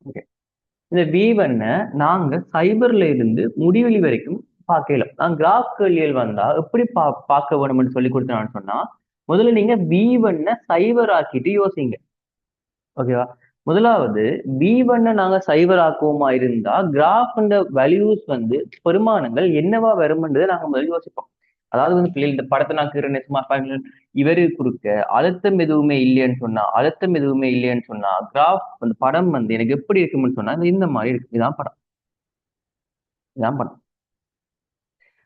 Okay. இந்த V1 நாங்க சைபர்ல இருந்து முடிவெளி வரைக்கும் பார்க்கலாம். நான் கிராஃப் கேள்விகள் வந்தா எப்படி பார்க்க வேணும்னு சொல்லி கொடுத்தேன்னு சொன்னா, முதல்ல நீங்க V1 சைபர் ஆக்கிட்டு யோசிங்க. ஓகேவா? முதலாவது V1 நாங்க சைபர் ஆக்குவோமா இருந்தா கிராஃப் வேல்யூஸ் பெருமானங்கள் என்னவா வரும்ன்றதை நாங்க முதல்ல யோசிப்போம். அதாவது பிள்ளைகள் இந்த படத்தை நான் கீறேன் சும்மா இவரு குறுக்க அழுத்தம் எதுவுமே இல்லைன்னு சொன்னா கிராஃப் அந்த படம் எனக்கு எப்படி இருக்கும்னு சொன்னா இந்த மாதிரி இருக்கு. இதான் படம். இதான் படம்.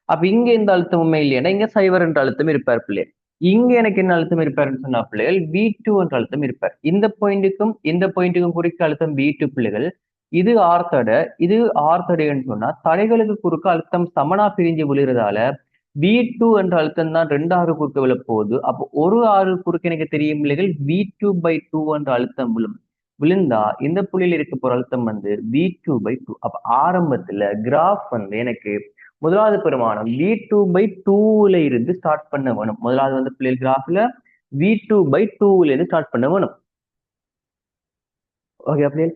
அப்ப இங்க எந்த அழுத்தமுமே இல்லையா இங்க சைவர் என்ற அழுத்தம் இருப்பார் பிள்ளைகள். இங்க எனக்கு என்ன அழுத்தம் இருப்பாருன்னு சொன்னா பிள்ளைகள் V2 என்ற அழுத்தம் இருப்பார். இந்த பாயிண்ட்டுக்கும் குறிக்க அழுத்தம் V2 பிள்ளைகள். இது ஆர் தடை, இது ஆர் தடைன்னு சொன்னா தடைகளுக்கு குறுக்க அழுத்தம் சமனா பிரிஞ்சு விழுறதால V2 என்ற அழுத்தம் தான் 2 ஆறு குறுக்க விழ போகுது. அப்போ ஒரு ஆறு குறுக்க எனக்கு தெரியும் பிள்ளைகள் V2/2 என்ற அழுத்தம் விழுந்தா இந்த புள்ளியில் இருக்க போற அழுத்தம் V2/2. அப்ப ஆரம்பத்துல கிராஃப் எனக்கு முதலாவது பெருமானம் V2/2ல இருந்து ஸ்டார்ட் பண்ண வேணும். முதலாவது பிள்ளைகள் கிராஃப்ல V2/2ல இருந்து ஸ்டார்ட் பண்ண வேணும். ஓகே பிள்ளைகள்.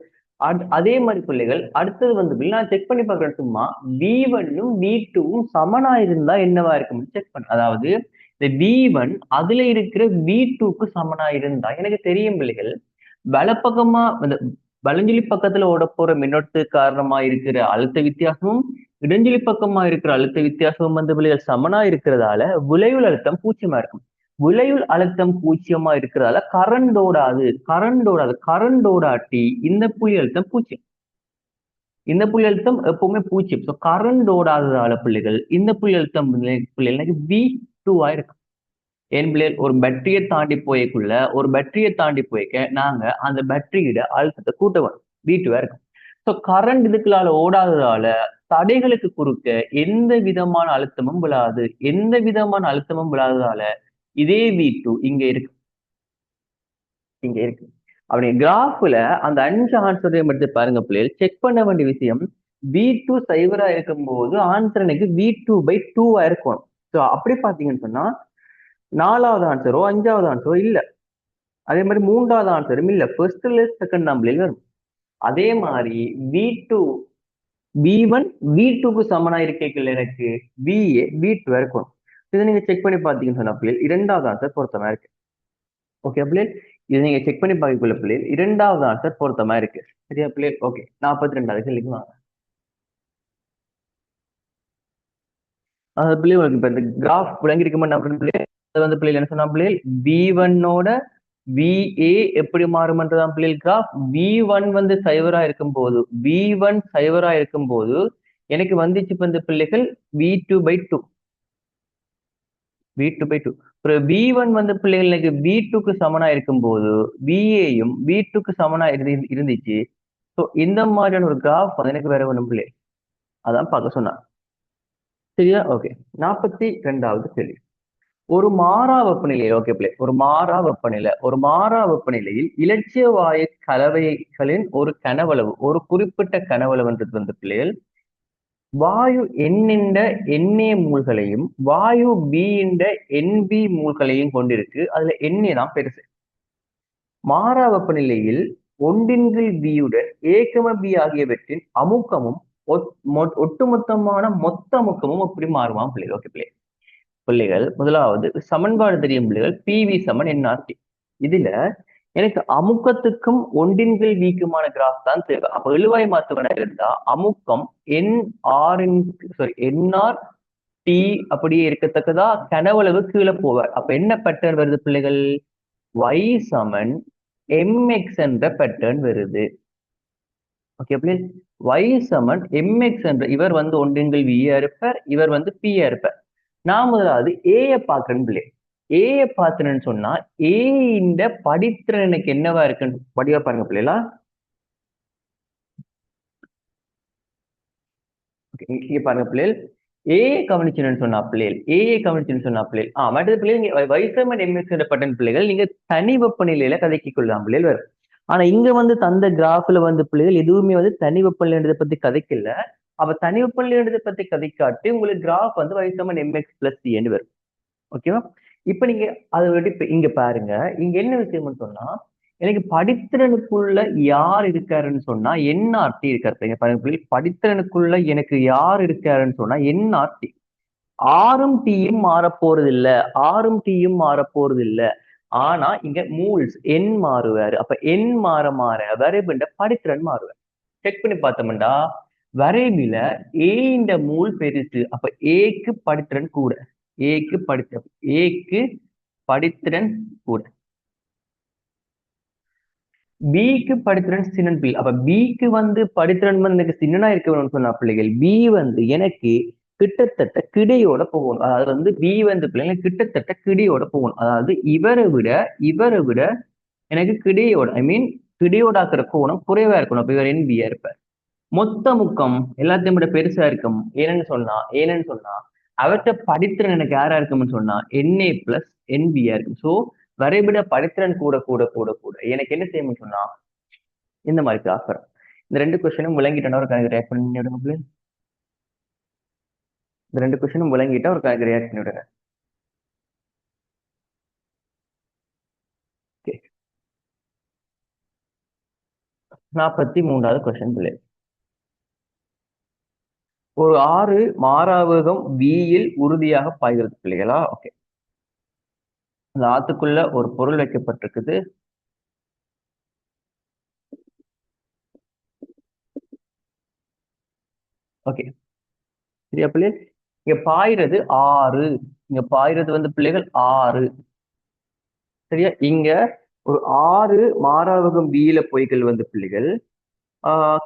அதே மாதிரி பிள்ளைகள் அடுத்தது நான் செக் பண்ணி பார்க்குறேன் சும்மா V1ம் V2வும் சமனா இருந்தா என்னவா இருக்கும்னு செக் பண்ண. அதாவது இந்த V1 அதுல இருக்கிற V2க்கு சமனா இருந்தா எனக்கு தெரியும் பிள்ளைகள் வலப்பக்கமா இந்த வலஞ்சொலி பக்கத்துல ஓட போற மின்னோட்டத்துக்கு காரணமா இருக்கிற அழுத்த வித்தியாசமும் இடஞ்சொலி பக்கமா இருக்கிற அழுத்த வித்தியாசமும் பிள்ளைகள் சமனா இருக்கிறதால விளைவுள் அழுத்தம் பூச்சியமா இருக்கும். விளைவுள் அழுத்தம் பூச்சியமா இருக்கிறதால கரண்ட் ஓடாட்டி இந்த புள்ளி அழுத்தம் பூச்சியம். இந்த புள்ளி அழுத்தம் எப்பவுமே பூச்சியம். ஸோ கரண்ட் ஓடாததால பிள்ளைகள் இந்த புள்ளி அழுத்தம் பிள்ளைகள் எனக்கு V2 இருக்கும். என் பிள்ளைகள் ஒரு பேட்டரியை தாண்டி போய்க்க நாங்க அந்த பேட்டரியோட அழுத்தத்தை கூட்டுவோம். V2 இருக்கும். ஸோ கரண்ட் இதுக்குள்ளால ஓடாததால தடைகளுக்கு குறுக்க எந்த விதமான அழுத்தமும் விழாததால இதே V2 இங்க இருக்கு. அப்படி கிராஃப்ல அந்த 5 ஆன்சரையும் எடுத்து பாருங்க பிள்ளைகள். செக் பண்ண வேண்டிய விஷயம் V2 சைபரா இருக்கும்போது ஆன்சர் எனக்கு V2/2 இருக்கும். ஸோ அப்படி பாத்தீங்கன்னு சொன்னா 4வது ஆன்சரோ 5வது ஆன்சரோ இல்ல. அதே மாதிரி 3வது ஆன்சரும் இல்ல. ஃபர்ஸ்ட்ல செகண்ட் நம்பர்ல வரும். அதே மாதிரி V1 V2க்கு சமனா இருக்கல எனக்கு VA V2 இருக்கும். இதை நீங்க செக் பண்ணி பாத்தீங்கன்னு சொன்னா பிள்ளைகள் 2வது ஆன்சர் பொருத்தமா இருக்கு. ஓகே பிள்ளைகள். இதை நீங்க செக் பண்ணி பார்க்கக்குள்ள பிள்ளைகள் 2வது ஆன்சர் பொருத்தமா இருக்கு. சரியா பிள்ளைகள்? ஓகே 42வது கேள்விக்கு வாங்க. பிள்ளைகள் இப்ப இந்த கிராஃப் விளங்கிருக்குமா பிள்ளைகள் பிள்ளைகள் என்ன சொன்னா பிள்ளைகள் V1ஓட VA எப்படி மாறும்ன்றதான் பிள்ளைகள் கிராஃப். V1 சைவரா இருக்கும் போது எனக்கு வந்துச்சு இந்த பிள்ளைகள் V2/2. அப்புறம் V1 பிள்ளைகள் எனக்கு V2க்கு சமனா இருக்கும் போது VAயும் V2க்கு சமனா இருந்துச்சு. ஸோ இந்த மாதிரியான ஒரு கிராஃப் எனக்கு வேற வேணும் பிள்ளை. அதான் பார்க்க சொன்னா. சரியா? ஓகே 42வது கேள்வி. ஒரு மாறா வெப்பநிலையில் இலட்சிய வாயு கலவைகளின் ஒரு குறிப்பிட்ட கனவளவுன்றது பிள்ளைகள் வாயு NA மூல்களையும் வாயு B NB மூல்களையும் கொண்டிருக்கு. அதுல NA தான் பெருசு. மாறா வெப்பநிலையில் ஒன்றின்கீழ் B-உடன் A, B ஆகியவற்றின் அமுக்கமும் ஒட்டுமொத்தமான மொத்த அமுக்கமும் எப்படி மாறுவான் பிள்ளைகள். ஓகே பிள்ளைகள் முதலாவது சமன்பாடு தெரியும் பிள்ளைகள் PV = nRT. இதுல எனக்கு அமுக்கத்துக்கும் ஒன்றின்கீழ் வீக்குமான கிராஃப் தான் தேவை. அப்ப எழுவாய் மாத்துவனா இருந்தா அமுக்கம் NRT அப்படியே இருக்கத்தக்கதா கனவளவு கீழே போவார். அப்ப என்ன பேட்டர்ன் வருது பிள்ளைகள்? Y = mx என்ற பேட்டர்ன் வருது. ஓகே பிள்ளைகள். Y = mx என்ற இவர் ஒன்றின்கீழ் V இருப்பார், இவர் P இருப்பார். நான் முதலாவது ஏ பாக்குறேன் பிள்ளை. ஏ பாத்துறேன்னு சொன்னா ஏ இந்த படித்திறன் எனக்கு என்னவா இருக்குன்னு படிவா பாருங்க பிள்ளைகளா. இங்க பாருங்க பிள்ளைகள் ஏஏ கவனிச்சுன்னு சொன்னா பிள்ளைகள் மற்றது பிள்ளைகள் வைசமன் எம்எக்ஸ் என்ற பட்டன் பிள்ளைகள் நீங்க தனி வெப்பநிலையில கதைக்கு கொள்ளலாம் பிள்ளைகள் வரும். ஆனா இங்க தந்த கிராஃப்ல பிள்ளைகள் எதுவுமே தனி வெப்பநிலைன்றதை பத்தி கதைக்கல. அப்ப தனி வெப்பநிலைன்றதை பத்தி கதைக்காட்டி உங்களுக்கு கிராஃப் வைசமன் எம்எக்ஸ் பிளஸ் சி வரும். ஓகேவா? இப்ப நீங்க அதை விட இங்க பாருங்க. இங்க என்ன விஷயம்னு சொன்னா எனக்கு படித்திறனுக்குள்ள யார் இருக்காருன்னு சொன்னா என்ஆர்டி இருக்காரு. பாருங்க, படித்திறனுக்குள்ள எனக்கு யார் இருக்காருன்னு சொன்னா என்ஆர்டி. ஆறும் டீயும் மாற போறது இல்ல, ஆறும் டீயும் மாற போறது இல்ல. ஆனா இங்க மூல்ஸ் என் மாறுவாரு. அப்ப என் மாற மாற வரைபிண்ட படித்திறன் மாறுவார். செக் பண்ணி பார்த்தோம்டா, வரைபில ஏ இந்த மூல் பெருசு. அப்ப ஏக்கு படித்திறன் கூட, ஏக்கு படித்திறன், ஏக்கு படித்திறன் கூட. பிக்கு படித்திறன் சின்னன் பி. அப்ப பிக்கு வந்து படித்திறன் வந்து எனக்கு சின்னனா இருக்க வேணும்னு சொன்ன பிள்ளைகள், பி வந்து எனக்கு கிட்டத்தட்ட கிடையோட போகணும். அதாவது வந்து பி வந்து பிள்ளைங்க கிட்டத்தட்ட கிடையோட போகணும். அதாவது இவரை விட எனக்கு கிடையோட, ஐ மீன் கிடையோட ஆக்குற கோணம் குறைவா இருக்கணும். அப்ப இவர் என்பியா இருப்பார். மொத்த முக்கம் எல்லாத்தையும் விட பெருசா இருக்கும். ஏன்னு சொன்னா அவற்றை படித்திறன் எனக்கு யாரா இருக்கும்னு சொன்னா NA பிளஸ் NBயா இருக்கும். சோ வரைபட படித்திறன் கூட கூட கூட கூட எனக்கு என்ன செய்யணும்னு சொன்னா இந்த மாதிரி கிராஃப் வரும். இந்த 2 கொஸ்டினும் விளங்கிட்டா ஒரு கணக்கு ரியாக்ட் பண்ணி விடுங்க. இந்த 2 கொஸ்டினும் விளங்கிட்டா ஒரு கணக்கு ரியாக்ட் பண்ணி விடுங்க. 43வது கொஸ்டின் பிள்ளை. ஒரு ஆறு மாறாவகம் Bயில் உறுதியாக பாய்கிறது பிள்ளைகளா? ஓகே. அந்த ஆத்துக்குள்ள ஒரு பொருள் வைக்கப்பட்டிருக்குது. ஓகே, சரியா பிள்ளை? இங்க பாய்றது 6, இங்க பாய்றது வந்து பிள்ளைகள் 6. சரியா? இங்க ஒரு 6 மாறாவகம் Bயில பொய்கள் வந்து பிள்ளைகள்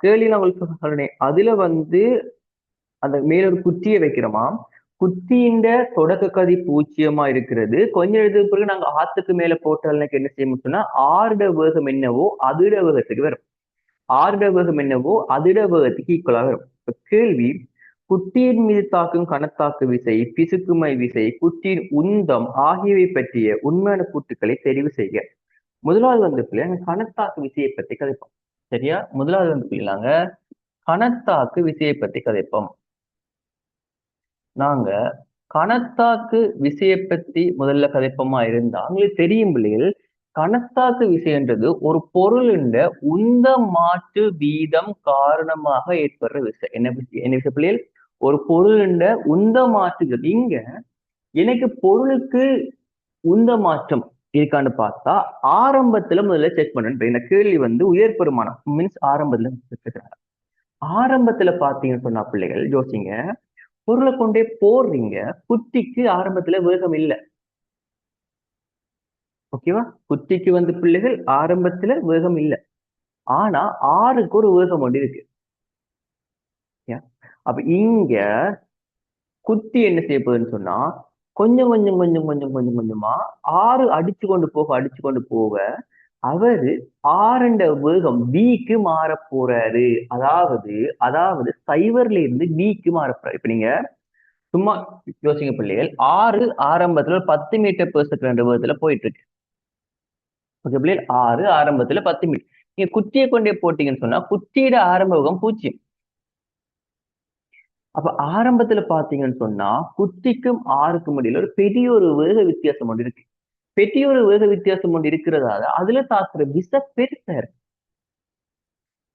கேள்வி நான் உங்களுக்கு சொல்றேன். அதுல வந்து அந்த மேல ஒரு குச்சியை வைக்கிறோமாம். குச்சியின் தொடக்க கதி 0 இருக்கிறது. கொஞ்சம் எழுதுக்கு பிறகு நாங்க ஆத்துக்கு மேல போட்டால் எனக்கு என்ன செய்யணும் சொன்னா ஆறுட வேகம் என்னவோ அதிட வேகத்துக்கு வரும். ஆறுட வேகம் என்னவோ அதிட வேகத்துக்கு ஈக்குவலா வரும். இப்ப கேள்வி, குட்டியின் மீது தாக்கும் கனத்தாக்கு விசை, பிசுக்குமை விசை, குட்டியின் உந்தம் ஆகியவை பற்றிய உண்மையான கூட்டுக்களை தெரிவு செய்க. முதலாவது வந்து பிள்ளைங்க கனத்தாக்கு விசையை பத்தி கதைப்போம். சரியா? முதலாவது வந்து பிள்ளைங்க கனத்தாக்கு விசையை பத்தி கதைப்போம். நாங்க கனத்தாக்கு விசையை பத்தி முதல்ல கதைப்போமா இருந்தா உங்களுக்கு தெரியும் பிள்ளைகள், கனத்தாக்கு விசைன்றது ஒரு பொருளின் உந்த மாற்று வீதம் காரணமாக ஏற்படுற விசை. என்ன விசை பிள்ளைகள்? ஒரு பொருளின் உந்த மாற்று. இங்க எனக்கு பொருளுக்கு உந்த மாற்றம் இருக்கான்னு பார்த்தா ஆரம்பத்துல முதல்ல செக் பண்ணணும். இந்த கேள்வி வந்து உயர் பெருமானம் மீன்ஸ் ஆரம்பத்துல ஆரம்பத்துல பாத்தீங்கன்னு சொன்னா பிள்ளைகள் யோசிங்க, பொருளை கொண்டே போடுறீங்க, குத்திக்கு ஆரம்பத்துல வேகம் இல்லை. ஓகேவா? குத்திக்கு வந்து பிள்ளைகள் ஆரம்பத்துல வேகம் இல்லை. ஆனா ஆறுக்கு ஒரு வேகம் ஒன்று இருக்கு. அப்ப இங்க குத்தி என்ன செய்ய போகுதுன்னு சொன்னா கொஞ்சம் கொஞ்சம் கொஞ்சம் கொஞ்சம் கொஞ்சம் கொஞ்சமா ஆறு அடிச்சு கொண்டு போக அவரு ஆறுண்ட வேகம் பிக்கு மாற போறாரு. அதாவது சைவர்ல இருந்து பிக்கு மாற போறாரு. இப்ப நீங்க சும்மா யோசிங்க பிள்ளைகள், ஆறு ஆரம்பத்துல 10 மீட்டர் பெர் செகண்ட் வேகத்துல போயிட்டு இருக்கு. ஓகே பிள்ளைகள், ஆறு ஆரம்பத்துல 10 மீட்டர். நீங்க குத்தியை கொண்டே போட்டீங்கன்னு சொன்னா குத்தியோட ஆரம்ப வேகம் 0. அப்ப ஆரம்பத்துல பாத்தீங்கன்னு சொன்னா குத்திக்கும் ஆறுக்கும் இடையில ஒரு பெரிய ஒரு வேக வித்தியாசம் ஒன்று இருக்கு. பெரிய ஒரு வேக வித்தியாசம் ஒன்று இருக்கிறதால அதுல தாக்குற விசை பெருசா இருக்கு.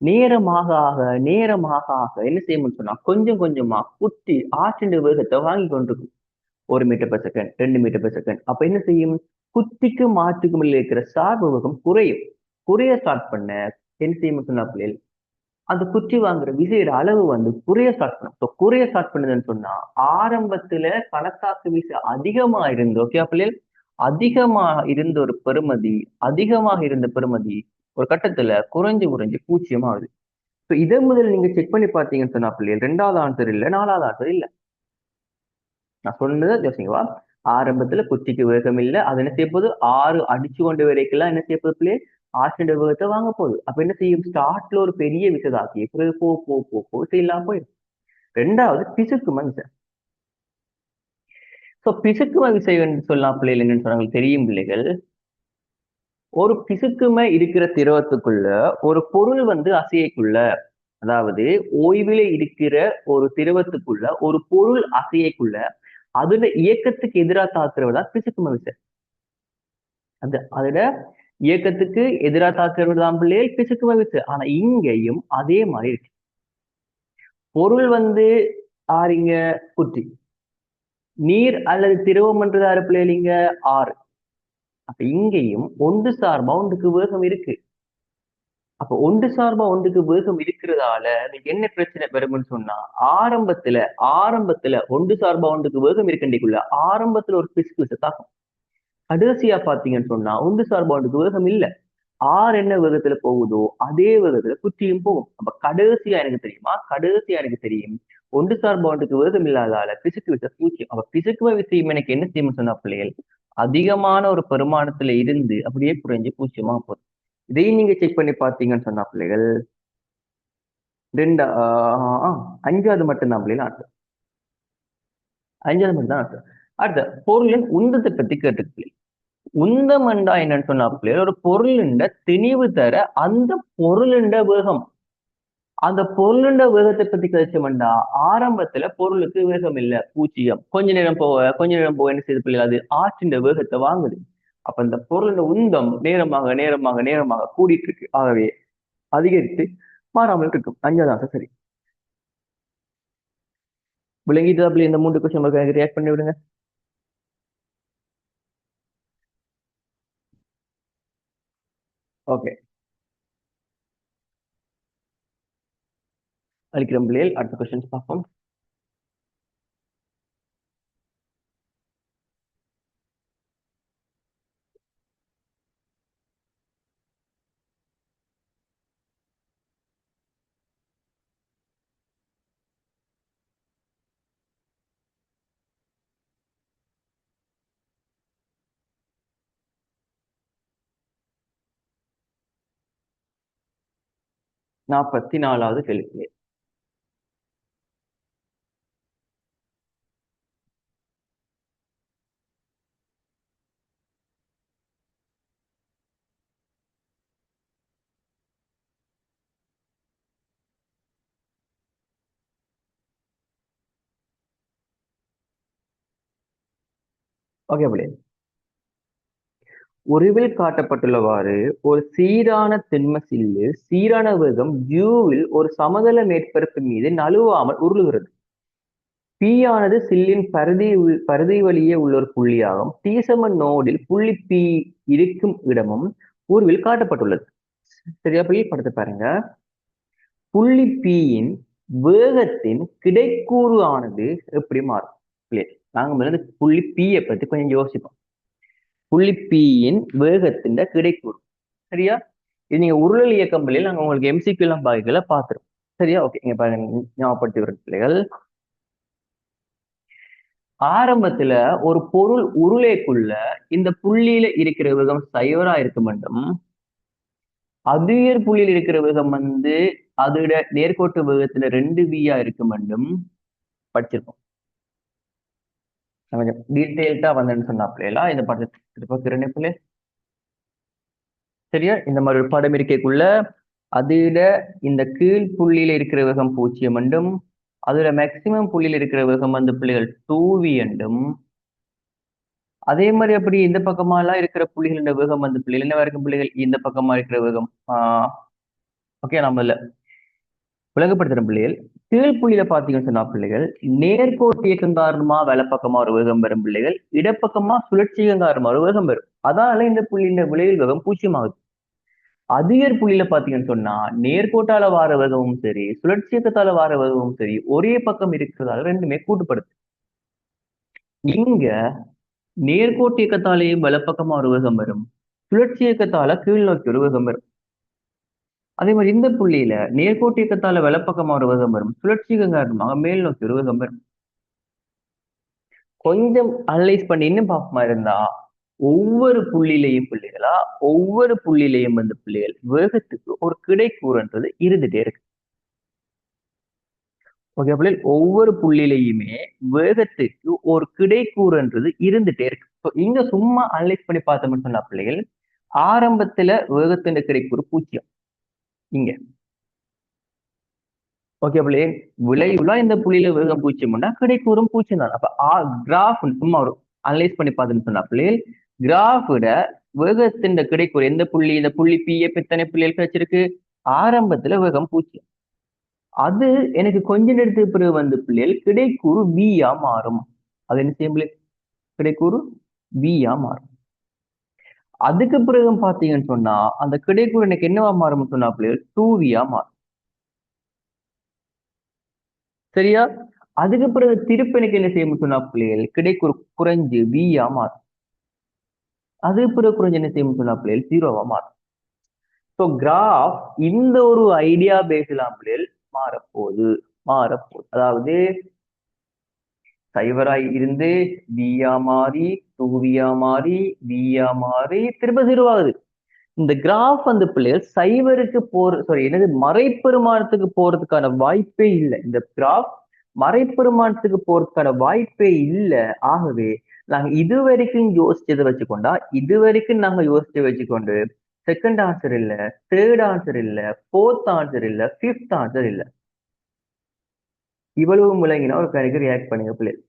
நேரமாக ஆக என்ன செய்யணும்னு சொன்னா கொஞ்சம் கொஞ்சமா குத்தி ஆற்றின் வேகத்தை வாங்கி கொண்டிருக்கும். 1 metre per second, 2 metre per second. அப்ப என்ன செய்யும்? குத்திக்கும் மாற்றுக்கும் இருக்கிற சார்பு வேகம் குறையும். குறைய ஸ்டார்ட் பண்ண என்ன செய்யும் சொன்னா பிள்ளைகள், அந்த குச்சி வாங்குற விசையோட அளவு வந்து குறைய ஸ்டார்ட் பண்ணும். குறைய ஸ்டார்ட் பண்ணுதுன்னு சொன்னா ஆரம்பத்துல கணக்காக்கு விசை அதிகமா இருந்து, ஓகே பிள்ளைகள், அதிகமாக இருந்த பெருமதி ஒரு கட்டத்துல குறைஞ்சு 0 ஆகுது. இதை முதல்ல நீங்க செக் பண்ணி பார்த்தீங்கன்னு சொன்னா பிள்ளைகள் 2வது ஆன்சர் இல்ல, 4வது ஆன்சர் இல்ல. நான் சொன்னதை யோசிங்கவா. ஆரம்பத்துல குச்சிக்கு வேகம் இல்லை, அது என்ன செய்ய போகுது? ஆறு அடிச்சு கொண்டு வரைக்கெல்லாம் என்ன செய்ய போகுது பிள்ளை? ஆற்றின் வேகத்தை வாங்க போகுது. அப்ப என்ன செய்யும்? ஸ்டார்ட்ல ஒரு பெரிய விசைதாக்கி போ செய்யலாம் போயிடும். 2வது பிசுக்கும விசை. பிசுக்கும விசை சொல்லலாம் பிள்ளைகள் என்னன்னு சொன்னாங்க தெரியும் பிள்ளைகள். ஒரு பிசுக்குமை இருக்கிற திரவத்துக்குள்ள ஒரு பொருள் வந்து அசையக்குள்ள, அதாவது ஓய்வில இருக்கிற ஒரு திரவத்துக்குள்ள ஒரு பொருள் அசையக்குள்ள அதுல இயக்கத்துக்கு எதிராக தாக்குறதுதான் பிசுக்கும விசை. அதோட இயக்கத்துக்கு எதிராக தாக்குறது தான் பிள்ளைகள் பிசுக்கு விசை. ஆனா இங்கேயும் அதே மாதிரி இருக்கு. பொருள் வந்து ஆறிங்க குட்டி, நீர் அல்லது திரவம்ன்றது யாரு பிள்ளைகள் இங்க ஆறு. அப்ப இங்கேயும் ஒன்று சார்பா ஒன்றுக்கு வேகம் இருக்கு. அப்ப ஒன்று சார்பா ஒன்றுக்கு வேகம் இருக்கிறதால என்ன பிரச்சனை வரும்னு சொன்னா, ஆரம்பத்துல ஒன்று சார்பா ஒன்றுக்கு வேகம் இருக்கண்டிக்குள்ள ஆரம்பத்துல ஒரு பிசுக்கு விசை தாக்கும். கடைசியா பாத்தீங்கன்னு சொன்னா ஒன்று சார்பா ஒன்றுக்கு வேகம் இல்ல. ஆறு என்ன வேகத்துல போகுதோ அதே வேகத்துல குச்சியும் போகும். அப்ப கடைசியா எனக்கு தெரியும் ஒன்று சார்பா ஒன்றுக்கு வேகம் இல்லாதால பிசுக்கு விசை பூஜ்ஜியம். அப்ப பிசுக்கு விசையும் எனக்கு என்ன செய்யும் சொன்னா பிள்ளைகள், அதிகமான ஒரு பெருமானத்துல இருந்து அப்படியே குறைஞ்சு பூஜ்ஜியமா போகுது. இதையும் நீங்க செக் பண்ணி பார்த்தீங்கன்னு சொன்னா பிள்ளைகள் அஞ்சாவது மட்டும்தான் பிள்ளைகள் ஆன்சர். அஞ்சாவது மட்டும் தான் ஆன்சர். அடுத்த பொருளின் உந்தத்தை பத்தி கேட்டுக்கு. உந்தம் என்றா என்னன்னு சொன்னா பிள்ளைகள், ஒரு பொருளின் திணிவு தர அந்த பொருளின் வேகம். அந்த பொருளின் வேகத்தை பத்தி கழிச்சோம்டா ஆரம்பத்துல பொருளுக்கு வேகம் இல்ல, பூஜ்ஜியம். கொஞ்ச நேரம் போக என்ன செய்யுது பிள்ளைகள், அது ஆற்றின் வேகத்தை வாங்குது. அப்ப இந்த பொருளோட உந்தம் நேரமாக கூடிட்டு இருக்கு. ஆகவே அதிகரித்து மாறாமல் இருக்கும். அஞ்சாவது சரி. விளங்கிட்டு அப்படி இந்த 3 கொஸ்டின் ரியாக்ட் பண்ணி விடுங்க. ஓகே, அளிக்கிற பிள்ளைகள் அடுத்த கொஸ்டின்ஸ் பார்ப்போம். நாற்பத்தி 4வது கேள்வி. ஓகே பிள்ளைகள், உருவில் காட்டப்பட்டுள்ளவாறு ஒரு சீரான திண்ம சில்லு சீரான வேகம் யூவில் ஒரு சமதள மேற்பரப்பு மீது நழுவாமல் உருளுகிறது. பி ஆனது சில்லின் பரிதி வழியே உள்ள ஒரு புள்ளியாகும். டி நோடில் புள்ளி பி இருக்கும் இடமும் உருவில் காட்டப்பட்டுள்ளது. சரியா பிள்ளை, படுத்து பாருங்க. புள்ளி பியின் வேகத்தின் கிடைக்கூறு ஆனது எப்படி மாறும்? நாங்க முதல்ல புள்ளி பியை பத்தி கொஞ்சம் யோசிப்போம். புள்ளி பியின் வேகத்தின் கிடைக்கூறு. சரியா, இது நீங்க உருளல் இயக்கம் பிள்ளைகள் நாங்க உங்களுக்கு எம்சிக்யூ எல்லாம் பாய்களை பார்த்துரும். சரியா, ஓகே, இங்க பாருங்க, ஞாபகப்படுத்தி வரும் பிள்ளைகள். ஆரம்பத்துல ஒரு பொருள் உருளைக்குள்ள இந்த புள்ளியில இருக்கிற வேகம் சைவரா இருக்க வேண்டும். அதிகர் புள்ளியில் இருக்கிற வேகம் வந்து அதோட நேர்கோட்டு வேகத்துல 2v இருக்க வேண்டும். படிச்சிருக்கோம். கொஞ்சம் டீட்டெயில்டா வந்தேன்னு சொன்னாப்ல இந்த படத்தை பிள்ளை. சரியா, இந்த மாதிரி ஒரு படம் இருக்கக்குள்ள அதோட இந்த கீழ் புள்ளியில இருக்கிற வேகம் 0 என்றும் அதோட மேக்சிமம் புள்ளியில இருக்கிற வேகம் வந்து பிள்ளைகள் 2v என்றும், அதே மாதிரி அப்படி இந்த பக்கமா எல்லாம் இருக்கிற புள்ளிகளோட வேகம் வந்து பிள்ளைகள் என்ன இருக்கும் பிள்ளைகள், இந்த பக்கமா இருக்கிற வேகம். ஓகே, நம்ம இல்ல விளங்கப்படுத்துற பிள்ளைகள். கீழ் புள்ளியில பாத்தீங்கன்னு சொன்னா பிள்ளைகள் நேர்கோட்டு இயக்கம் காரணமா வலப்பக்கமா ஒரு வேகம் வரும் பிள்ளைகள், இடப்பக்கமா சுழற்சி இயக்கம் காரணமா ஒரு வேகம் வரும். அதனால இந்த புள்ளியின் விளைவில் வேகம் 0 ஆகுது. அதிகர் புள்ளியில பாத்தீங்கன்னு சொன்னா நேர்கோட்டால வார வேகமும் சரி சுழற்சி இயக்கத்தால வார வேகமும் சரி ஒரே பக்கம் இருக்கிறதால ரெண்டுமே கூட்டுப்படுது. இங்க நேர்கோட்டு இயக்கத்தாலேயும் வலப்பக்கமா ஒரு வேகம் வரும், சுழற்சி இயக்கத்தால கீழ் நோக்கி ஒரு வேகம் வரும். அதே மாதிரி இந்த புள்ளியில நேர்கோட்டு இயக்கத்தால வலப்பக்கமா ஒரு வேகம் வரும், சுழற்சி இயக்கம் காரணமாக மேல் நோக்கி ஒரு வேகம் வரும். கொஞ்சம் அனலைஸ் பண்ணி இன்னும் பார்ப்போமா இருந்தா ஒவ்வொரு புள்ளியிலையும் வந்து புள்ளிகள் வேகத்துக்கு ஒரு கிடைக்கூறுன்றது இருந்துட்டே இருக்கு. ஓகே பிள்ளைகள், ஒவ்வொரு புள்ளியிலையுமே வேகத்துக்கு ஒரு கிடைக்கூறுன்றது இருந்துட்டே இருக்கு. இங்க சும்மா அனலைஸ் பண்ணி பார்த்தோம்னு சொன்னா பிள்ளைகள் ஆரம்பத்துல வேகத்தின் கிடைக்கூறு 0 இங்க. ஓகே பிள்ளை, விளைவுல இந்த புள்ளியில வேகம் 0 கிடைக்கூறும் 0 தான். அப்ப கிராஃப் சும்மா ஒரு அனலைஸ் பண்ணி பார்த்தோம்னு சொன்னா பிள்ளைகள் கிராஃபிட வேகத்தின் கிடைக்கூறு எந்த புள்ளி, இந்த புள்ளி பிஎஃப் எத்தனை புள்ளிகள் கிடைச்சிருக்கு, ஆரம்பத்துல வேகம் 0. அது எனக்கு கொஞ்ச நேரத்துக்கு பிறகு வந்து பிள்ளைகள் கிடைக்கூறு வியா மாறும். அது என்ன செய்யும் பிள்ளை, கிடைக்கூறு வியா மாறும். அதுக்கு பிறகு பாத்தீங்கன்னு சொன்னா அந்த கிடைக்கூறு எனக்கு என்னவா மாறும்னு சொன்னா பிள்ளைகள் 2வியா மாறும். சரியா? அதுக்கு பிறகு திருப்பி எனக்கு என்ன செய்யும் சொன்னா பிள்ளைகள் கிடைக்கூறு குறைஞ்சு வியா மாறும். அதுக்கு பிறகு குறைஞ்சு என்ன செய்யும் சொன்னா பிள்ளைகள் 0வா மாறும். ஸோ கிராஃப் இந்த ஒரு ஐடியா பேஸ்லாம் பிள்ளைகள் மாறப்போகுது. அதாவது சைவராய் இருந்து வியா மாறி 2வியா மாறி வியா மாறி திரும்ப 0 ஆகுது. இந்த கிராஃப் வந்து பிள்ளைகள் சைவருக்கு என்னது மறைப்பெருமானத்துக்கு போறதுக்கான வாய்ப்பே இல்லை. இந்த கிராஃப் மறைப்பெருமானத்துக்கு போறதுக்கான வாய்ப்பே இல்லை. ஆகவே நாங்க இதுவரைக்கும் யோசிச்சதை வச்சுக்கொண்டா, இதுவரைக்கும் நாங்க யோசிச்சு வச்சுக்கொண்டு செகண்ட் ஆன்சர் இல்ல, தேர்ட் ஆன்சர் இல்ல, ஃபோர்த் ஆன்சர் இல்ல, ஃபிஃப்த் ஆன்சர் இல்ல. இவ்வளவு முழங்கினா ஒரு கணக்கு ரியாக்ட் பண்ணுங்க பிள்ளைகள்.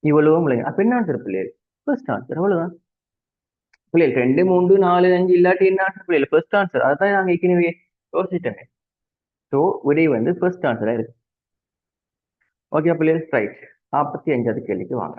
இவ்வளவு முழங்க அப்ப என்ன ஆன்சர் பிள்ளைகள், ஃபர்ஸ்ட் ஆன்சர். அவ்வளவுதான் பிள்ளைகள். 2, 3, 4, 5 இல்லாட்டி என்ன ஆன்சர் பிள்ளைகள், ஃபர்ஸ்ட் ஆன்சர். அதான் நாங்க ஏற்கனவே யோசிச்சிட்டேங்க. ஸோ விடை வந்து ஃபர்ஸ்ட் ஆன்சரா இருக்கு. ஓகே பிள்ளைகள், ரைட். 45வது கேள்விக்கு வாங்க.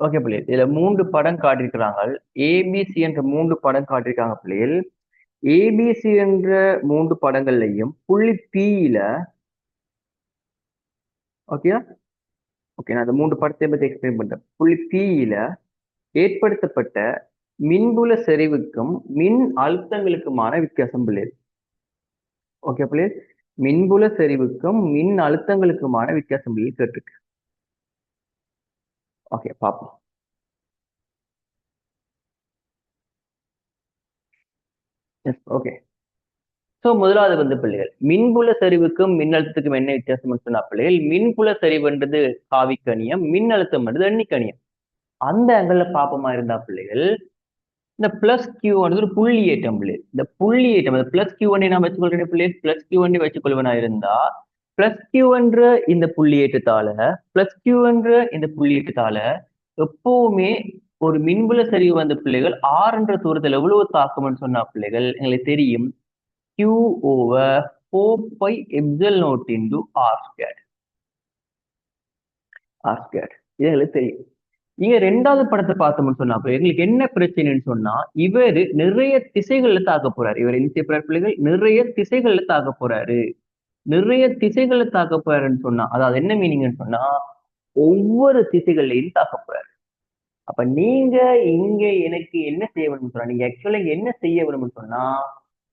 ஓகே பிள்ளைகள், இதுல 3 படம் காட்டியிருக்கிறாங்க. ஏபிசி என்ற 3 படம் காட்டியிருக்காங்க பிள்ளைகள். ஏபிசி என்ற 3 படங்கள்லையும் புள்ளி பியில, ஓகே ஓகே, நான் அந்த 3 படத்தை பத்தி எக்ஸ்பிளைன் பண்றேன். புள்ளி பியில ஏற்படுத்தப்பட்ட மின்புல செறிவுக்கும் மின் அழுத்தங்களுக்குமான வித்தியாசம் பிள்ளைகள். ஓகே பிள்ளைகள், மின்புல செறிவுக்கும் மின் அழுத்தங்களுக்குமான வித்தியாசம் பிள்ளைகள் கேட்டிருக்கு. ஓகே பாப்போம். ஓகே, சோ முதலாவது வந்து பிள்ளைகள் மின்புல சரிவுக்கும் மின்னழுத்தத்துக்கும் என்ன வித்தியாசம் சொன்னா பிள்ளைகள், மின்புல சரிவுன்றது காவிக்கணியம், மின் அழுத்தம்ன்றது எண்ணிக்கணியம். அந்த ஆங்கிள் பாப்பமா இருந்தா பிள்ளைகள், இந்த பிளஸ் கியூன்றது ஒரு புள்ளி ஏற்றம் பிள்ளை. இந்த புள்ளி ஏற்றம் பிளஸ் கியூ நான் வச்சுக்கொள்றேன் பிள்ளை, பிளஸ் கியூ வச்சுக்கொள்வனா இருந்தா பிளஸ் கியூ என்ற இந்த புள்ளி ஏற்றத்தால, பிளஸ் கியூ என்ற இந்த புள்ளி ஏற்றத்தால எப்பவுமே ஒரு மின்புல சரிவு வந்த பிள்ளைகள் ஆர் என்ற தூரத்தில் எவ்வளவு தாக்கும்னு சொன்னா பிள்ளைகள் எங்களுக்கு தெரியும், Q over 4 pi epsilon naught into R squared. R squared. இது எங்களுக்கு தெரியும். நீங்க ரெண்டாவது படத்தை பார்த்தோம்னு சொன்னா எங்களுக்கு என்ன பிரச்சனைன்னு சொன்னா, இவரு நிறைய திசைகள்ல தாக்க போறாரு. இவர் என்ன செய்ய போறாரு பிள்ளைகள், நிறைய திசைகள்ல தாக்க போறாரு. நிறைய திசைகள்ல தாக்க போறாருன்னு சொன்னா, அதாவது என்ன மீனிங்னு சொன்னா, ஒவ்வொரு திசைகள்லையும் தாக்க போறாரு. அப்ப நீங்க இங்க எனக்கு என்ன செய்ய வேணும்னு சொன்னா, நீங்க ஆக்சுவலா என்ன செய்ய வேணும்னு சொன்னா,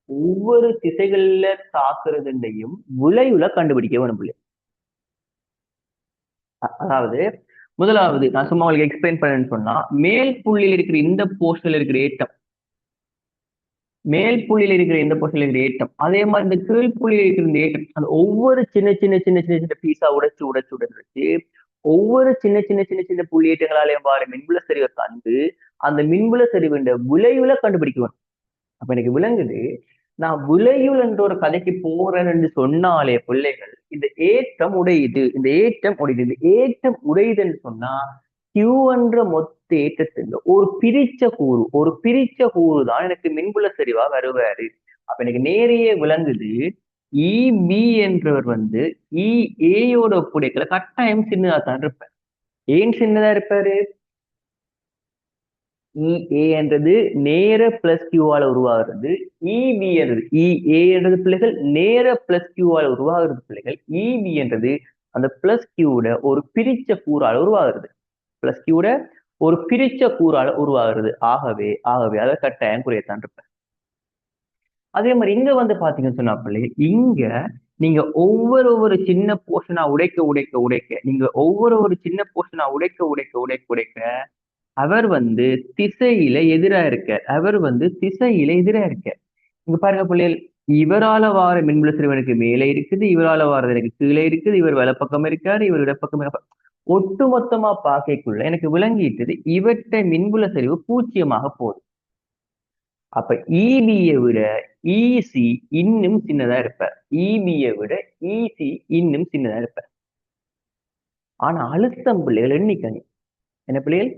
ஒவ்வொரு திசைகள்ல தாக்குறதுண்டையும் விளைவுல கண்டுபிடிக்க வேணும் பிள்ளை. அதாவது முதலாவது நான் சும்மா உங்களுக்கு எக்ஸ்பிளைன் பண்ணேன்னு சொன்னா, மேல் புள்ளியில் இருக்கிற இந்த போர்ஷன்ல இருக்கிற ஏற்றம், மேல் புள்ளியில் இருக்கிற இந்த போர்ஷன்ல இருக்கிற ஏற்றம், அதே மாதிரி இந்த கீழ் புள்ளியில் இருக்கிற இந்த ஏற்றம், அந்த ஒவ்வொரு சின்ன சின்ன சின்ன சின்ன சின்ன பீஸா உடைச்சு உடைச்சு உடைச்சு ஒவ்வொரு சின்ன சின்ன சின்ன சின்ன புள்ளியேற்றங்களாலேயும் பாரு மின்புல சரிவை கண்டு அந்த மின்புல சரிவுன்ற விளைவுல கண்டுபிடிக்கணும். அப்ப எனக்கு விளங்குது, நான் விளையுள் என்ற ஒரு கதைக்கு போறேன் என்று சொன்னாலே பிள்ளைகள், இந்த ஏற்றம் உடையுது, இந்த ஏற்றம் உடையுது, இந்த ஏற்றம் உடையுதுன்னு சொன்னா கியூ என்ற மொத்த ஏற்றத்தின் ஒரு பிரிச்ச கூறு தான் எனக்கு மின்புல சரிவா வருவாரு. அப்ப எனக்கு நேரையே விளங்குது, இபி என்றவர் வந்து ஏயோட ஒப்புடைக்கல கட்டாயம் சின்னதா தான் இருப்பார். ஏன் சின்னதா இருப்பாரு, இஏ என்றது நேர பிளஸ் கியூவால உருவாகிறது. இபி என்றது இஏ என்றது பிள்ளைகள் நேர பிளஸ் கியூவால உருவாகிறது பிள்ளைகள். இபி என்றது அந்த பிளஸ் கியூட ஒரு பிரிச்ச கூறால உருவாகிறது. பிளஸ் கியூட ஒரு பிரிச்ச கூறால உருவாகிறது. ஆகவே ஆகவே அதை கட்டாயம் குறையத்தான் இருப்பேன். அதே மாதிரி இங்க வந்து பாத்தீங்கன்னு சொன்னா பிள்ளைகள், இங்க நீங்க ஒவ்வொரு சின்ன போர்ஷனா உடைக்க உடைக்க உடைக்க நீங்க ஒவ்வொரு சின்ன போர்ஷனா உடைக்க உடைக்க உடைக்க உடைக்க அவர் வந்து திசையில எதிரா இருக்க. அவர் வந்து திசையில எதிரா இருக்க. இங்க பாருங்க பிள்ளைகள், இவரால வார மின்புல சிறுவனுக்கு மேலே இருக்குது, இவரால வாரது எனக்கு கீழே இருக்குது, இவர் வலப்பக்கம் இருக்காரு, இவர் இடப்பக்கம் இருக்காரு. ஒட்டு மொத்தமா பார்க்கக்குள்ள எனக்கு விளங்கிட்டது இவற்றை மின்புல சரிவு பூஜ்ஜியமாக போகுது. அப்ப இபியை விட இசி இன்னும் சின்னதா இருப்ப. இபியை விட இசி இன்னும் சின்னதா இருப்ப. ஆனா அழுத்தம் பிள்ளைகள் எண்ணிக்கணி. என்ன பிள்ளைகள்?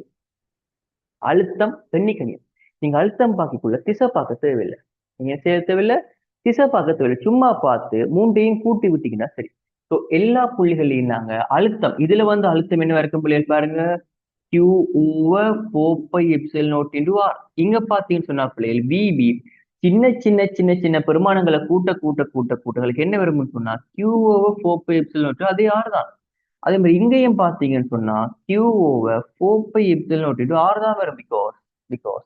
அழுத்தம் எண்ணிக்கணி. நீங்க அழுத்தம் பார்க்கக்குள்ள திசை பார்க்க தேவையில்லை. நீங்க செய்ய தேவையில்லை, திசை பார்க்க தேவையில்லை. சும்மா பார்த்து மூன்றையும் கூட்டி விட்டீங்கன்னா சரி. ஸோ எல்லா புள்ளிகளையும் நாங்க அழுத்தம், இதுல வந்து அழுத்தம் என்ன இருக்கும் பிள்ளைகள் பாருங்க, Q over 4π into R. இங்க பாத்தீங்கன்னு சொன்னா பிள்ளைகள் பிபி சின்ன சின்ன சின்ன சின்ன பெருமானங்களை கூட்ட கூட்ட கூட்ட கூட்டங்களுக்கு என்ன வரும்னு சொன்னா Q over 4π அதே R தான். அதே மாதிரி இங்கேயும் பாத்தீங்கன்னு சொன்னா Q over 4π into R தான் வரும். பிகாஸ்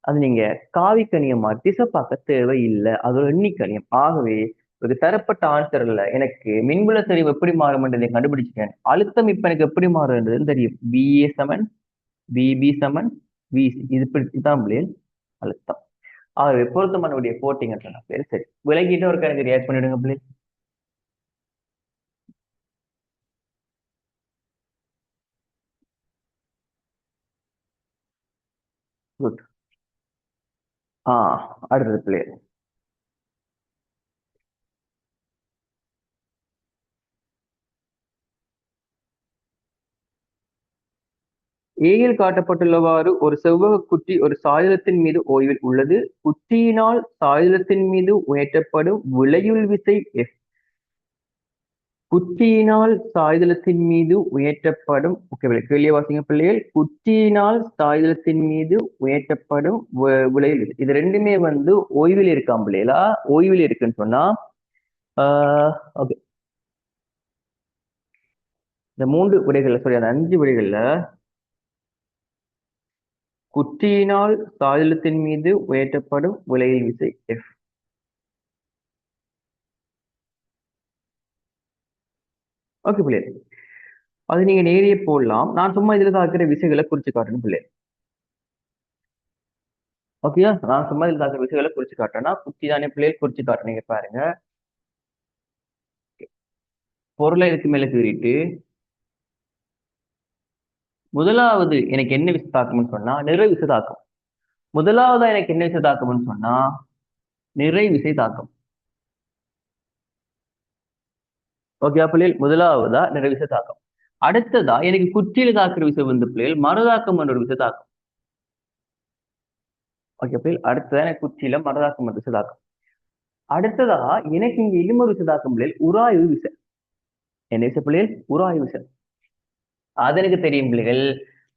அது நீங்க காவிக்கணியமா திசை பார்க்க தேவையில்லை, அது ஒரு எண்ணிக்கணியம். ஆகவே ஒரு தரப்பட்ட ஆன்சர்ல எனக்கு மின்புல சரிவு எப்படி மாறும் என்றதை கண்டுபிடிச்சிட்டேன். அழுத்தம் இப்ப எனக்கு எப்படி மாறுன்றதுன்னு தெரியும். பிஏ சமன் பிபி சமன் விசி, இது இப்படித்தான் பிள்ளைகள் அழுத்தம். ஆகவே பொருத்தமானுடைய போட்டிங்கன்ற பேரு சரி. விலகிட்டு ஒரு கணக்கு ரியாக்ட் பண்ணிடுங்க பிள்ளைகள். குட். அடுத்தது பிள்ளைகள், ஏயில் காட்டப்பட்டுள்ளவாறு ஒரு செவ்வக குற்றி ஒரு சாய்தளத்தின் மீது ஓய்வில் உள்ளது. குற்றியினால் சாய்தளத்தின் மீது உயர்த்தப்படும் விளையுள் விசை F. குற்றியினால் சாய்தளத்தின் மீது உயர்த்தப்படும் கேள்வியை வாசிங்க பிள்ளைகள். குற்றியினால் சாய்தளத்தின் மீது உயர்த்தப்படும் விளையுள் விசை, இது ரெண்டுமே வந்து ஓய்வில் இருக்காம் பிள்ளைகளா? ஓய்வில் இருக்குன்னு சொன்னா ஓகே, இந்த 3 விடைகள்ல சாரி அந்த 5 விடைகள்ல குற்றியினால் சாய்தளத்தின் மீது உயர்த்தப்படும் விளையுள் விசை F. ஓகே பிள்ளை, அது நீங்க நேரே போடலாம். நான் சும்மா இதுல தாக்குற விசைகளை குறிச்சு காட்டணும் பிள்ளை. ஓகேயா? நான் சும்மா இதுல தாக்குற விசைகளை குறிச்சு காட்டுறேன்னா குச்சி தானே பிள்ளைகள் குறிச்சு காட்டுறீங்க பாருங்க. பொருளை இதுக்கு மேல கீறிட்டு முதலாவது எனக்கு என்ன விசை தாக்கும்னு சொன்னா நிறை விசை தாக்கும். முதலாவதா எனக்கு என்ன விசை தாக்கும்னு சொன்னா நிறை விசை தாக்கும். ஓகே பிள்ளைகள், முதலாவதா நிறை விசை தாக்கம். அடுத்ததா எனக்கு குச்சியில தாக்குற விசை வந்து பிள்ளைகள் மறுதாக்கம் என்ற ஒரு விசை தாக்கும். ஓகே பிள்ளைகள், அடுத்ததா எனக்கு குச்சியில மறுதாக்கம் என்ற விசை தாக்கும். அடுத்ததா எனக்கு இங்க இழும விசை தாக்கும் பிள்ளைகள் உராய்வு விசை. என்ன விசை பிள்ளைகள்? உராய்வு விசை. அது எனக்கு தெரியும் பிள்ளைகள்.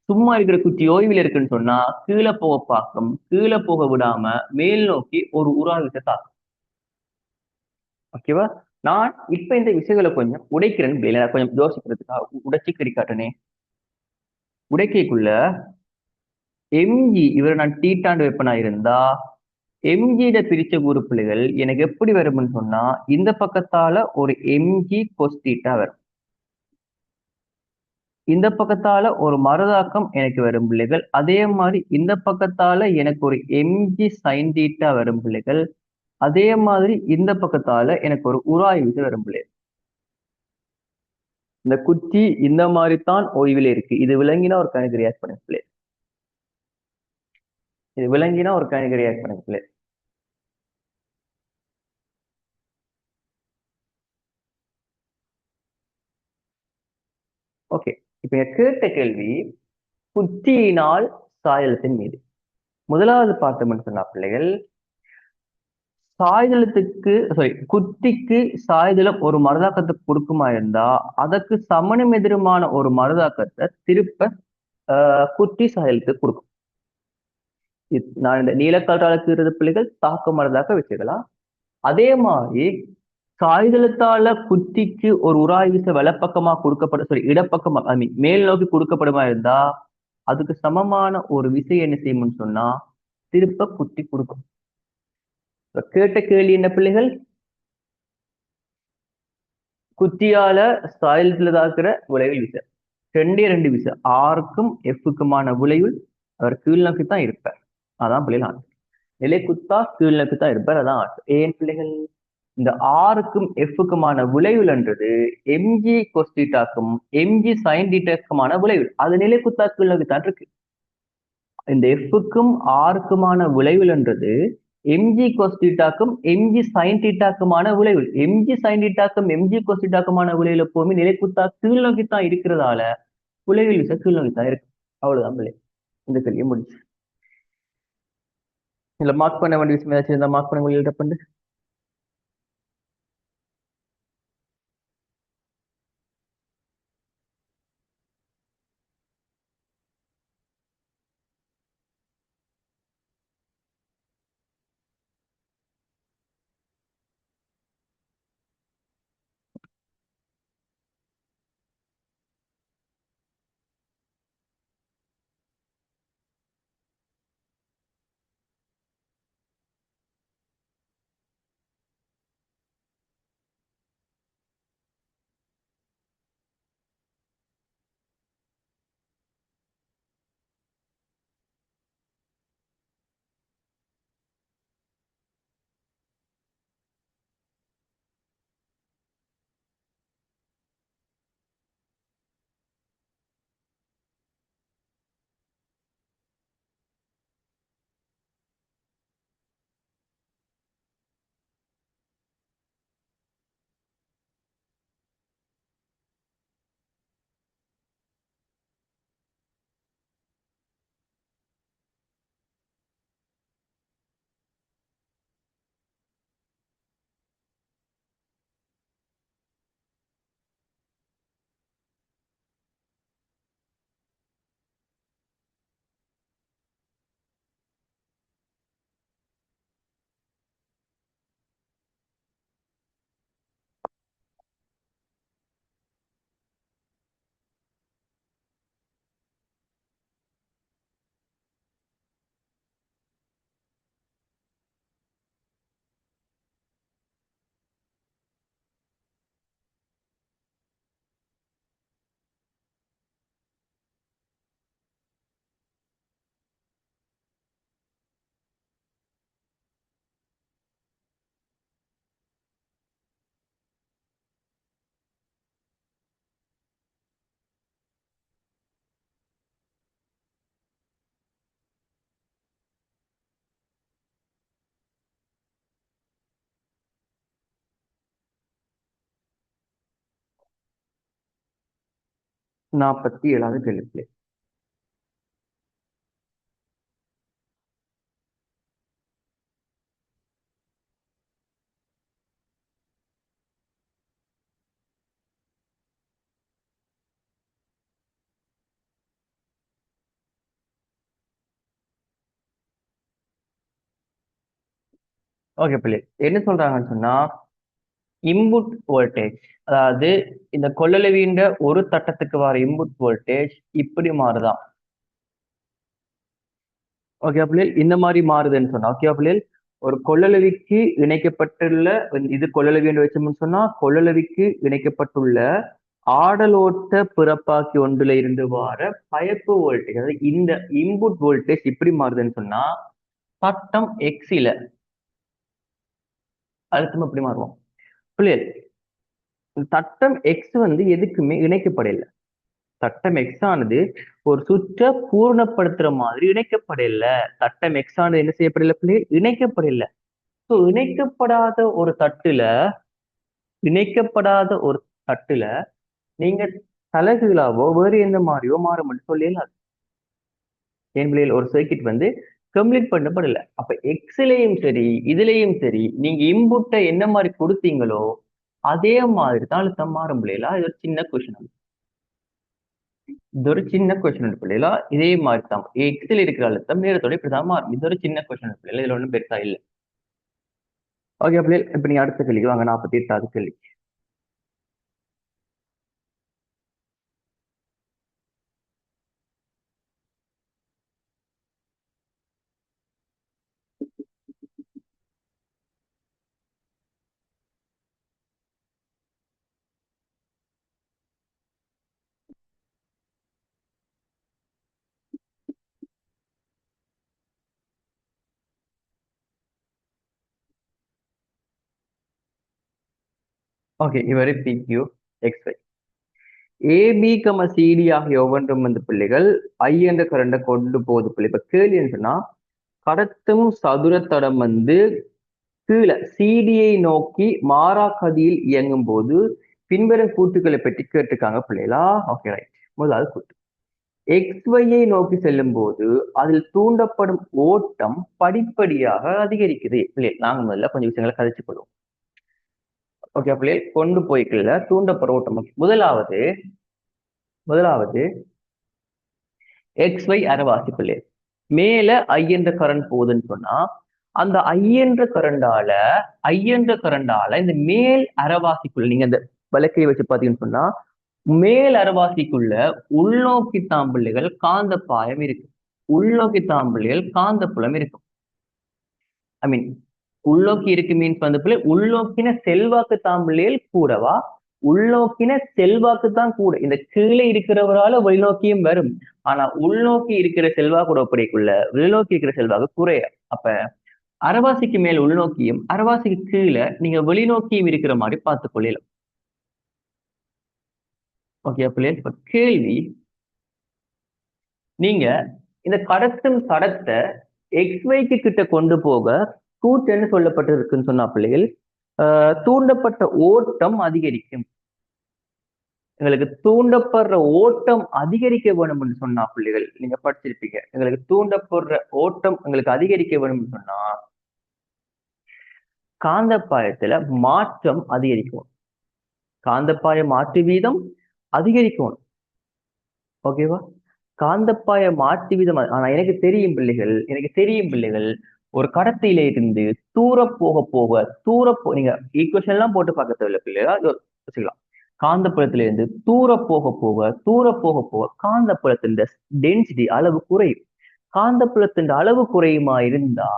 சும்மா இருக்கிற குச்சி ஓய்வில் இருக்குன்னு சொன்னா கீழே போக பார்க்கும், கீழே போக விடாம மேல் நோக்கி ஒரு உராய்வு விசை தாக்கும். ஓகேவா? நான் இப்ப இந்த விசைகளை கொஞ்சம் உடைக்கிறேன் பிள்ளைகள், கொஞ்சம் யோசிக்கிறதுக்காக உடைச்சி கறி உடைக்கைக்குள்ள எம்ஜி இவரை நான் டீட்டாண்டு வெப்பனா இருந்தா எம்ஜியிட பிரிச்ச உறுப்புகள் எனக்கு எப்படி வரும்னு சொன்னா இந்த பக்கத்தால ஒரு எம்ஜி கொஸ்தீட்டா வரும், இந்த பக்கத்தால ஒரு மறுதாக்கம் எனக்கு வரும் பிள்ளைகள். அதே மாதிரி இந்த பக்கத்தால எனக்கு ஒரு எம்ஜி சைன் தீட்டா வரும் பிள்ளைகள். அதே மாதிரி இந்த பக்கத்தால எனக்கு ஒரு உராய்வு வரும் பிள்ளைகள். இந்த குச்சி இந்த மாதிரி தான் ஓய்வில் இருக்கு. இது விளங்கினா ஒரு கணக்கு ரியாக்ட் பண்ண பிள்ளை. இது விளங்கினா ஒரு கணக்கு ரியாக்ட் பண்ண பிள்ளை. ஓகே, இப்ப கேட்ட கேள்வி குச்சியினால் சாயலத்தின் மீது. முதலாவது பார்த்தோம்னு சொன்னா பிள்ளைகள், சாய்தளத்துக்கு குத்திக்கு சாய்தளம் ஒரு மறுதாக்கத்தை கொடுக்குமா இருந்தா அதற்கு சமணம் எதிருமான ஒரு மறுதாக்கத்தை திருப்ப குத்தி சாயலத்துக்கு கொடுக்கும். நான் இந்த நீலக்கற்றால கீறுறது பிள்ளைகள் தாக்கமரதாக வச்சுக்கலாம். அதே மாதிரி சாய்தளத்தால குத்திக்கு ஒரு உராய் விசை வலப்பக்கமா கொடுக்கப்பட சாரி இடப்பக்கமா ஐ மீன் மேல் நோக்கி கொடுக்கப்படுமா இருந்தா அதுக்கு சமமான ஒரு விசை என்ன செய்யும்னு சொன்னா திருப்ப குத்தி கொடுக்கும். கேட்ட கேள்வி என்ன பிள்ளைகள்? குத்தியால சாயலத்துல தாக்குற விளைவில் விசை ரெண்டு விசை ஆருக்கும் எஃப்க்குமான விளைவில் அவர் கீழ் நோக்கி தான் இருப்பார். அதான் பிள்ளைகள் ஆன்சர். நிலை குத்தா கீழ் நோக்கி தான் இருப்பார். அதான் ஆன்சர். ஏன் பிள்ளைகள்? இந்த ஆருக்கும் எஃப்க்குமான விளைவுன்றது எம்ஜி கொஸ்டிட்டாக்கும் எம்ஜி சைன் டீட்டாக்குமான விளைவு. அது நிலை குத்தா கீழ் நோக்கி தான் இருக்கு. இந்த எஃப்க்கும் ஆருக்குமான விளைவுன்றது எம்ஜி கொஸ்டிட்டாக்கும் எம்ஜி சைன் டீட்டாக்குமான விளைவு. எம்ஜி சைன் டீட்டாக்கும் எம்ஜி கொஸ்டிட்டாக்குமான விளைவுல எப்பவுமே நிலை குத்தா கீழ் நோக்கி தான் இருக்கிறதால விளைவில் விசை கீழ் நோக்கி தான் இருக்கு. அவ்வளவுதான் பிள்ளை. இந்த கேள்வியை முடிச்சு இதுல மார்க் பண்ண வேண்டிய விஷயம் ஏதாச்சும் இருந்தா மார்க் பண்ண வெளியிட்ட பண்ணு. நாற்பத்தி ஏழாவது கேள்வி பிள்ளை. ஓகே பிள்ளை. என்ன சொல்றாங்கன்னு சொன்னா இன்புட் வோல்டேஜ் அதாவது இந்த கொள்ளளவின்ற ஒரு தட்டத்துக்கு வர இன்புட் வோல்டேஜ் இப்படி மாறுதான். ஓகே பிள்ளைகள் இந்த மாதிரி மாறுதுன்னு சொன்னா ஓகே பிள்ளைகள் ஒரு கொள்ளளவிக்கு இணைக்கப்பட்டுள்ள இது கொள்ளளவி என்று வச்சோம்னு சொன்னா கொள்ளளவிக்கு இணைக்கப்பட்டுள்ள ஆடலோட்ட பிறப்பாக்கி ஒன்றுல இருந்து வர பயப்பு வோல்டேஜ் அதாவது இந்த இன்புட் வோல்டேஜ் இப்படி மாறுதுன்னு சொன்னா தட்டம் எக்ஸில அழுத்தம் எப்படி மாறுவோம் பிள்ளைகள்? தட்டம் எக்ஸ் வந்து எதுக்குமே இணைக்கப்படல. தட்டம் எக்ஸ் ஆனது ஒரு சுற்ற பூர்ணப்படுத்துற மாதிரி இணைக்கப்படல. தட்டம் எக்ஸ் ஆனது என்ன செய்யப்படல பிள்ளைகள்? இணைக்கப்படல. ஸோ இணைக்கப்படாத ஒரு தட்டுல நீங்க தலைகீழாவோ வேறு எந்த மாதிரியோ மாற மட்டும் சொல்லலாம். என் பிள்ளைகள் ஒரு சர்க்கிட் வந்து கம்ப்ளீட் பண்ணப்படல. அப்ப எக்ஸ்லயும் சரி இதுலயும் சரி நீங்க இன்புட்டை என்ன மாதிரி கொடுத்தீங்களோ அதே மாதிரி தான் அழுத்தம் மாறும் பிள்ளைகளா. இது ஒரு சின்ன கொஸ்டின். இது ஒரு சின்ன கொஸ்டின் பிள்ளைகளா, இதே மாதிரி தான் எக்ஸில் இருக்கிற அழுத்தம் நேரத்தோட இப்படிதான் மாறும். இது ஒரு சின்ன கொஸ்டின் பிள்ளைகளா, இதுல ஒன்றும் பெருசா இல்லை. ஓகே பிள்ளைகள், இப்ப நீங்க அடுத்த கேள்விக்கு வாங்க. 48வது கேள்வி. ஓகே, இவரு PQ XY. AB, CD ஆகிய ஒவ்வொன்றும் வந்து பிள்ளைகள் I என்ற கரண்டை கொண்டு போகுது பிள்ளை. இப்ப கேள்வி என்னன்னா, கடத்தும் சதுர தடம் வந்து கீழே சிடியை நோக்கி மாறா கதியில் இயங்கும் போது பின்வரும் கூட்டுகளை பற்றி கேட்டிருக்காங்க பிள்ளைகளா. Okay right. முதலாவது கூட்டு, XYயை நோக்கி செல்லும் போது அதில் தூண்டப்படும் ஓட்டம் படிப்படியாக அதிகரிக்குது. பிள்ளைகள் நாங்க முதல்ல கொஞ்சம் விஷயங்களை கதைச்சு கொள்வோம். ஓகே பிள்ளைகள், கொண்டு போய்க்கல தூண்டப்படுற ஓட்டம். முதலாவது XY அரைவாசி பிள்ளைகள். மேல I என்ற கரண்ட் போகுதுன்னு சொன்னா அந்த I என்ற கரண்டால இந்த மேல் அரைவாசிக்குள்ள நீங்க அந்த விளக்கை வச்சு பாத்தீங்கன்னு சொன்னா மேல் அரைவாசிக்குள்ள உள்நோக்கி தாம்பிள்ளைகள் காந்த பாயம் இருக்கு. உள்நோக்கி தாம்பிள்ளைகள் காந்த புலம் இருக்கும். ஐ மீன் உள்நோக்கி இருக்கு மீன்ஸ் வந்து பிள்ளை உள்நோக்கின செல்வாக்கு தாம்பிள்ளைகள் கூடவா, உள்நோக்கின செல்வாக்கு தான் கூட. இந்த கீழே இருக்கிறவரால வெளிநோக்கியும் வரும். ஆனா உள்நோக்கி இருக்கிற செல்வாக்கு ஒப்படைக்குள்ள வெளிநோக்கி இருக்கிற செல்வாக்கு குறைய. அப்ப அரைவாசிக்கு மேல் உள்நோக்கியும் அரைவாசிக்கு கீழே நீங்க வெளிநோக்கியும் இருக்கிற மாதிரி பார்த்துக் கொள்ளலாம். ஓகே பிள்ளைகள், இப்ப கேள்வி, நீங்க இந்த கடத்தும் தடத்தை XYக்கு கிட்ட கொண்டு போக கூட்டுன்னு சொல்லப்பட்டு இருக்குன்னு சொன்னா பிள்ளைகள் தூண்டப்பட்ட ஓட்டம் அதிகரிக்கும். எங்களுக்கு தூண்டப்படுற ஓட்டம் அதிகரிக்க வேணும்னு சொன்னா பிள்ளைகள் நீங்க படிச்சிருப்பீங்க. எங்களுக்கு தூண்டப்படுற ஓட்டம் எங்களுக்கு அதிகரிக்க வேணும்னு சொன்னா காந்தப்பாயத்துல மாற்றம் அதிகரிக்கும். காந்தப்பாய மாற்று வீதம் அதிகரிக்கும். ஓகேவா, காந்தப்பாய மாற்று வீதம். ஆனா எனக்கு தெரியும் பிள்ளைகள் ஒரு கடத்தில இருந்து தூர போக நீங்க ஈக்குவேஷன் எல்லாம் போட்டு பார்க்க தேவையில்ல பிள்ளைகளா, வச்சுக்கலாம். காந்தப்புலத்தில இருந்து தூர போக காந்தப்புலத்தின் டென்சிட்டி அளவு குறையும். காந்தப்புலத்தின் அளவு குறையுமா இருந்தா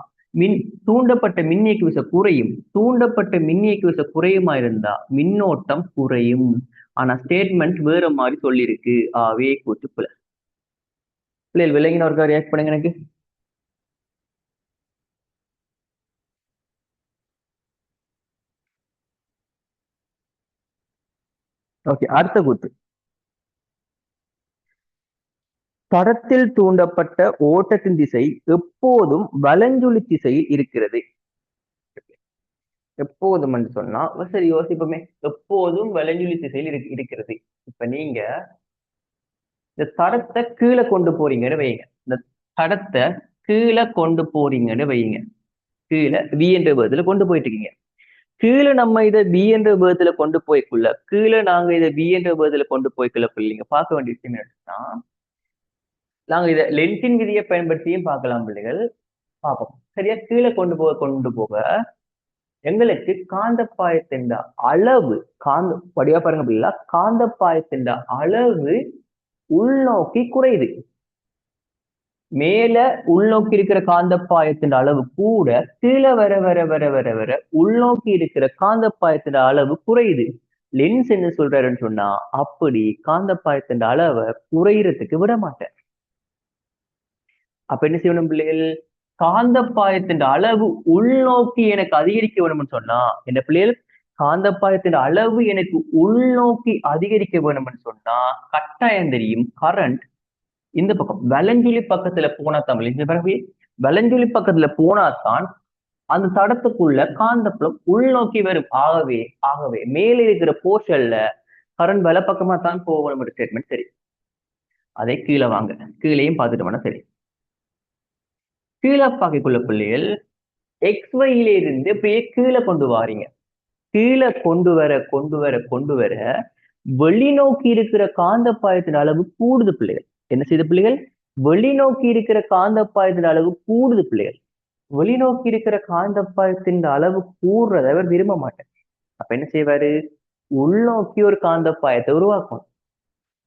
தூண்டப்பட்ட மின்னியக்கு விசை குறையும். தூண்டப்பட்ட மின்னியக்கு விசை குறையுமா இருந்தா மின்னோட்டம் குறையும். ஆனா ஸ்டேட்மெண்ட் வேற மாதிரி சொல்லியிருக்கு. ஆவே கூட்டு பிளஸ். பிள்ளைகள் விலங்கின ஒருக்கா ரியாக்ட் பண்ணுங்க எனக்கு. ஓகே, அடுத்த கூத்து, தடத்தில் தூண்டப்பட்ட ஓட்டத்தின் திசை எப்போதும் வலஞ்சுழி திசையில் இருக்கிறது. எப்போதும் சொன்னா சரி யோசிப்போமே, எப்போதும் வலஞ்சுழி திசையில் இருக்கிறது. இப்ப நீங்க இந்த தடத்தை கீழே கொண்டு போறீங்கன்னு வைங்க. இந்த தடத்தை கீழே கொண்டு போறீங்கன்னு வைங்க. கீழே V என்ற வேகத்துல கொண்டு போயிட்டு இருக்கீங்க. கீழே நம்ம இதை V என்ற வேகத்துல கொண்டு போய்க்குள்ள நாங்க இதை V என்ற வேகத்துல கொண்டு போய்க்குள்ள பிள்ளைங்க பார்க்க வேண்டிய விஷயம் என்னன்னா, நாங்க இதை லென்ஸின் விதியை பயன்படுத்தியும் பார்க்கலாம் பிள்ளைகள். பார்ப்போம். சரியா, கீழே கொண்டு போக எங்களுக்கு காந்தப்பாயத்தின் அளவு படியா பாருங்க பிள்ளை, காந்தப்பாயத்தின் அளவு உள்நோக்கி குறையுது. மேல உள்நோக்கி இருக்கிற காந்தப்பாயத்தின் அளவு கூட கீழே வர உள்நோக்கி இருக்கிற காந்தப்பாயத்தின் அளவு குறையுது. லென்ஸ் என்ன சொல்றாருன்னு சொன்னா, அப்படி காந்தப்பாயத்தின் அளவை குறையறதுக்கு விட மாட்டேன். அப்ப என்ன செய்யணும் பிள்ளைகள், காந்தப்பாயத்தின் அளவு உள்நோக்கி எனக்கு அதிகரிக்க வேணும்னு சொன்னா என்ன பிள்ளைகள், காந்தப்பாயத்தின் அளவு எனக்கு உள்நோக்கி அதிகரிக்க வேணும்னு சொன்னா கட்டாயம் தெரியும் கரண்ட் இந்த பக்கம் வலஞ்சுழி பக்கத்துல போனா தமிழ் இந்த பிறகு வலஞ்சுழி பக்கத்துல போனாதான் அந்த தடத்துக்குள்ள காந்தப்புலம் உள்நோக்கி வரும். ஆகவே மேலே இருக்கிற போர்ஷன்ல கரண்ட் வல பக்கமா தான் போகணும் ஸ்டேட்மெண்ட். சரி, அதை கீழே வாங்க, கீழேயும் பார்த்துட்டோம்னா சரி. கீழே பார்க்கக்குள்ள பிள்ளைகள் XYயில இருந்து அப்படியே கீழே கொண்டு வாரீங்க. கீழே கொண்டு வர வெளிநோக்கி இருக்கிற காந்தப்பாயத்தின் அளவு கூடுது பிள்ளைகள். என்ன செய்த பிள்ளைகள்? வெளிநோக்கி இருக்கிற காந்தப்பாயத்தின் அளவு கூடுது பிள்ளைகள். வெளிநோக்கி இருக்கிற காந்தப்பாயத்தின் அளவு கூடுறத அவர் விரும்ப மாட்டார். அப்ப என்ன செய்வாரு? உள்நோக்கி ஒரு காந்தப்பாயத்தை உருவாக்கணும்.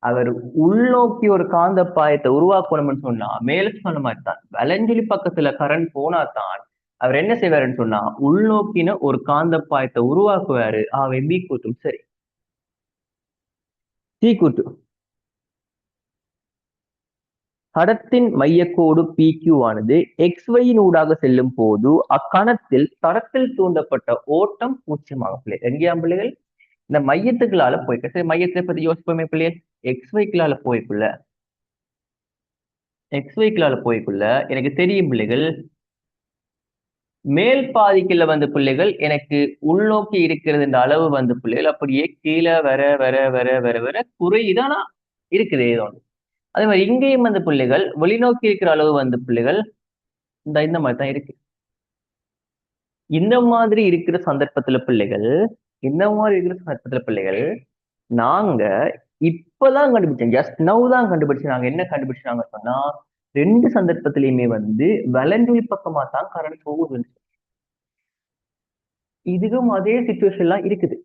அவர் உள்நோக்கி ஒரு காந்தப்பாயத்தை உருவாக்கணும்னு சொன்னா மேல சொன்ன மாதிரி தான் வலஞ்சொலி பக்கத்துல கரண்ட் போனா தான் அவர் என்ன செய்வாருன்னு சொன்னா உள்நோக்கின ஒரு காந்தப்பாயத்தை உருவாக்குவாரு. ஆகவே பி கூட்டும் சரி. சி கூட்டு தடத்தின் மையக்கோடு PQ ஆனது XYயின் ஊடாக செல்லும் போது அக்கணத்தில் தடத்தில் தூண்டப்பட்ட ஓட்டம் பூச்சியமாக பிள்ளைகள். எங்கேயாம் பிள்ளைகள்? இந்த மையத்துக்களால போய்க்க. சரி, மையத்தை பத்தி யோசிப்போமே பிள்ளைகள். XYக்களால போய்க்குள்ள எனக்கு தெரியும் பிள்ளைகள், மேல் பாதிக்குள்ள வந்த பிள்ளைகள் எனக்கு உள்நோக்கி இருக்கிறது என்ற அளவு வந்த பிள்ளைகள் அப்படியே கீழே வர வர வர வர வர குறையுதானா இருக்குது ஏதோ ஒன்று. அதே மாதிரி இங்கேயும் வந்த பிள்ளைகள் வெளிநோக்கி இருக்கிற அளவு வந்த பிள்ளைகள் இந்த மாதிரி தான் இருக்கு. இந்த மாதிரி இருக்கிற சந்தர்ப்பத்துல பிள்ளைகள் நாங்க இப்பதான் கண்டுபிடிச்சோம். ஜஸ்ட் நவ் தான் கண்டுபிடிச்சு நாங்க என்ன கண்டுபிடிச்சாங்க சொன்னா ரெண்டு சந்தர்ப்பத்திலையுமே வந்து வலஞ்சொலி பக்கமா தான் கரண்ட் போகுது. இதுவும் அதே சிச்சுவேஷன்லாம் இருக்குது.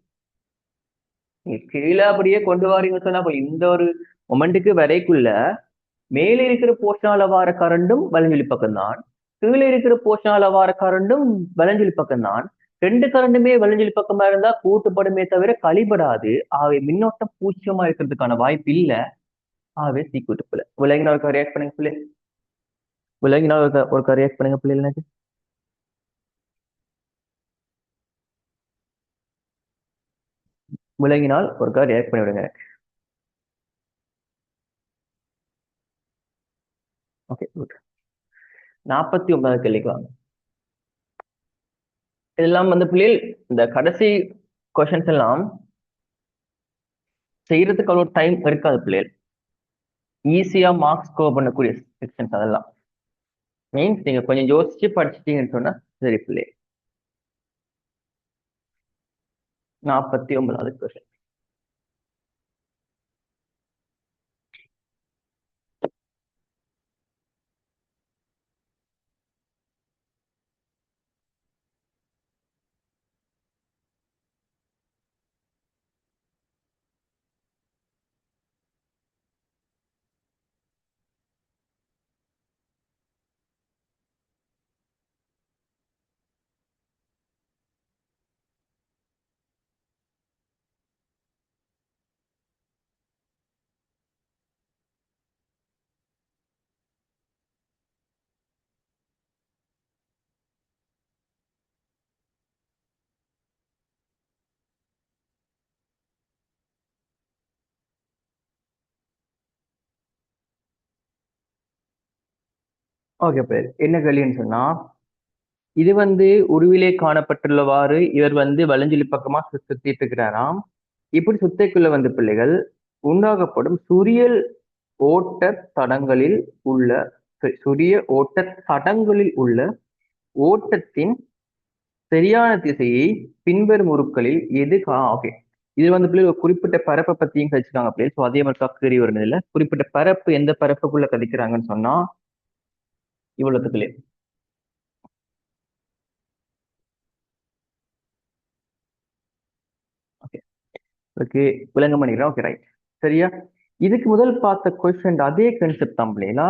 கீழே அப்படியே கொண்டு வாரீங்க சொன்னா இந்த ஒரு மொமெண்ட்டுக்கு வரைக்குள்ள மேலே இருக்கிற போர்ஷனால வார கரண்டும் வலஞ்சொலி பக்கம் தான், கீழே இருக்கிற போர்ஷனால வார கரண்டும் வலஞ்சொலி பக்கம் தான். ரெண்டு கரண்டுமே வலஞ்சொலி பக்கமா இருந்தா கூட்டுப்படுமே தவிர கழிபடாது. ஆகவே மின்னோட்டம் பூச்சியமா இருக்கிறதுக்கான வாய்ப்பு இல்லை. ஆகவே சி கூட்டு பிள்ளை. விலங்கினால் ஒரு ரியாக்ட் பண்ணுங்க பிள்ளை. விலங்கினால் ஒரு ரியாக்ட் பண்ணுங்க பிள்ளை. எனக்கு விலங்கினால் ஒரு ரியாக்ட் பண்ணி விடுங்க. Okay good. 49 கேள்விக்கு வாங்க. இதெல்லாம் வந்து பிள்ளைகள் இந்த கடைசி கொஸ்டின்ஸ் எல்லாம் செய்யறதுக்கு அவ்வளவு டைம் இருக்காது பிள்ளைகள். ஈஸியா மார்க்ஸ் ஸ்கோர் பண்ணக்கூடிய செக்ஷன்ஸ் அதெல்லாம். மீன்ஸ் நீங்க கொஞ்சம் யோசிச்சு படிச்சிட்டீங்கன்னு சொன்னா சரி பிள்ளை. 49வது கொஸ்டின். ஓகே பிள்ளை, என்ன கேள்வின்னு சொன்னா இது வந்து உருவிலே காணப்பட்டுள்ளவாறு இவர் வந்து வலஞ்சொலி பக்கமா சுத்திட்டு இருக்கிறாராம். இப்படி சுத்தைக்குள்ள வந்து பிள்ளைகள் உண்டாகப்படும் சுரியல் ஓட்ட தடங்களில் உள்ள ஓட்டத்தின் சரியான திசையை பின்வரும் உருக்களில் எது ஓகே. இது வந்து பிள்ளை ஒரு குறிப்பிட்ட பரப்பை பத்தியும் கழிச்சுக்காங்க பிள்ளை. ஸோ அதே மாதிரி கறி வருது இல்ல. குறிப்பிட்ட பரப்பு எந்த பரப்புக்குள்ள கழிக்கிறாங்கன்னு சொன்னா இவ்வளவு பிள்ளை. ஓகே விளங்க பண்ணிக்கிறேன். ஓகே ரைட் சரியா. இதுக்கு முதல் பார்த்த கொஸ்டின் அதே கான்செப்ட் தான் பிள்ளைங்களா.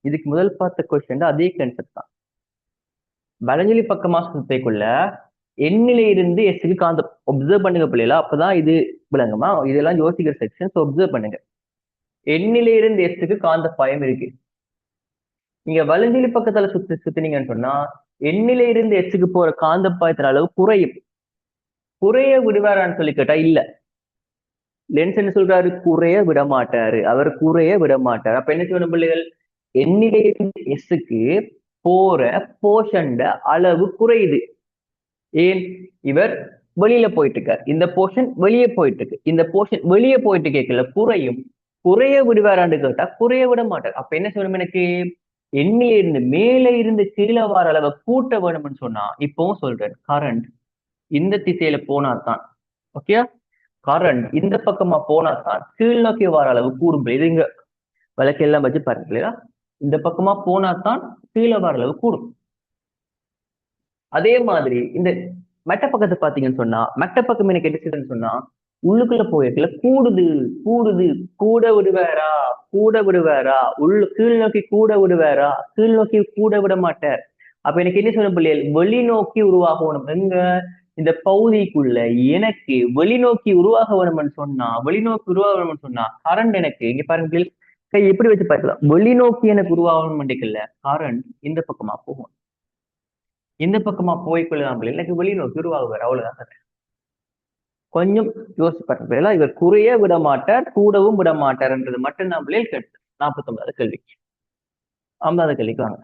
இதுக்கு முதல் பார்த்த கொஸ்டின் அதே கான்செப்ட் தான். வலஞ்சொலி பக்கமா சுத்தைக்குள்ள எண்ணில இருந்து எஸ்க்கு காந்த ஒப்சர்வ் பண்ணுங்க பிள்ளைங்களா. அப்பதான் இது விளங்குமா. இதெல்லாம் யோசிக்கிற செக்ஷன்ஸ் ஒப்சர்வ் பண்ணுங்க. எண்ணில இருந்து எஸ்க்கு காந்த பாயம் இருக்கு. நீங்க வலஞ்சொலி பக்கத்துல சுத்தினீங்கன்னு சொன்னா எண்ணில இருந்து எஸ்க்கு போற காந்த பாயத்தின் அளவு குறையும். குறைய விடுவாரான்னு சொல்லி கேட்டா இல்ல. லென்ஸ் என்ன சொல்றாரு? குறைய விட மாட்டாரு. அவர் குறைய விட மாட்டாரு. அப்ப என்ன செய்யணும் பிள்ளைகள்? எண்ணிலிருந்து எஸ்க்கு போற போர்ஷன் அளவு குறையுது. ஏன்? இவர் வெளியில போயிட்டு இருக்கார். இந்த போர்ஷன் வெளியே போயிட்டு இருக்கு. இந்த போர்ஷன் வெளியே போயிட்டு கேட்கல குறையும். குறைய விடுவாரான்னு கேட்டா குறைய விட மாட்டார். அப்ப என்ன சொல்லணும்? எனக்கு எண்ணில இருந்து மேல இருந்து கீழே வர அளவை கூட்ட வேணும்னு சொன்னா இப்பவும் சொல்றேன் கரண்ட் இந்த திசையில போனாதான். ஓகே. கரண்ட் இந்த பக்கமா போனா தான் கீழ் நோக்கி வர அளவு கூடும். இது இங்க விளக்கெல்லாம் வச்சு பாருங்க இல்லையா, இந்த பக்கமா போனா தான் கீழே வர அளவு கூடும். அதே மாதிரி இந்த மெட்ட பக்கத்தை பாத்தீங்கன்னு சொன்னா, மெட்ட பக்கம் எனக்கு என்ன செய்யுதுன்னு சொன்னா, உள்ளுக்குள்ள போயிருக்குல கூடுது கூடுது, கூட விடுவாரா கூட விடுவாரா, கீழ் நோக்கி கூட விடுவாரா, கீழ் நோக்கி கூட விட மாட்டார். அப்ப எனக்கு என்ன சொல்ல பிள்ளைகள், வெளிநோக்கி உருவாகணும். எங்க இந்த பகுதிக்குள்ள எனக்கு வெளிநோக்கி உருவாக வேணும்னு சொன்னா, வெளிநோக்கி உருவாக வேணும்னு சொன்னா கரண்ட் எனக்கு இங்க பாருங்க பிள்ளைகள், கை எப்படி வச்சு பார்க்கலாம், வெளிநோக்கி எனக்கு உருவாகணும் இல்ல, கரண்ட் இந்த பக்கமா போகும். இந்த பக்கமா போய்க்கொள்ளலாம் பிள்ளைகள், எனக்கு வெளிநோக்கி உருவாகுவார். அவ்வளவுதான். கொஞ்சம் யோசிச்சு பாருங்க, இவர் குறைய விட மாட்டார், கூடவும் விட மாட்டார்ன்றது மட்டும் நான் பிள்ளைகள் கேட்டு 49வது கேள்விக்கு. 50வது கேள்விக்கு வாங்க.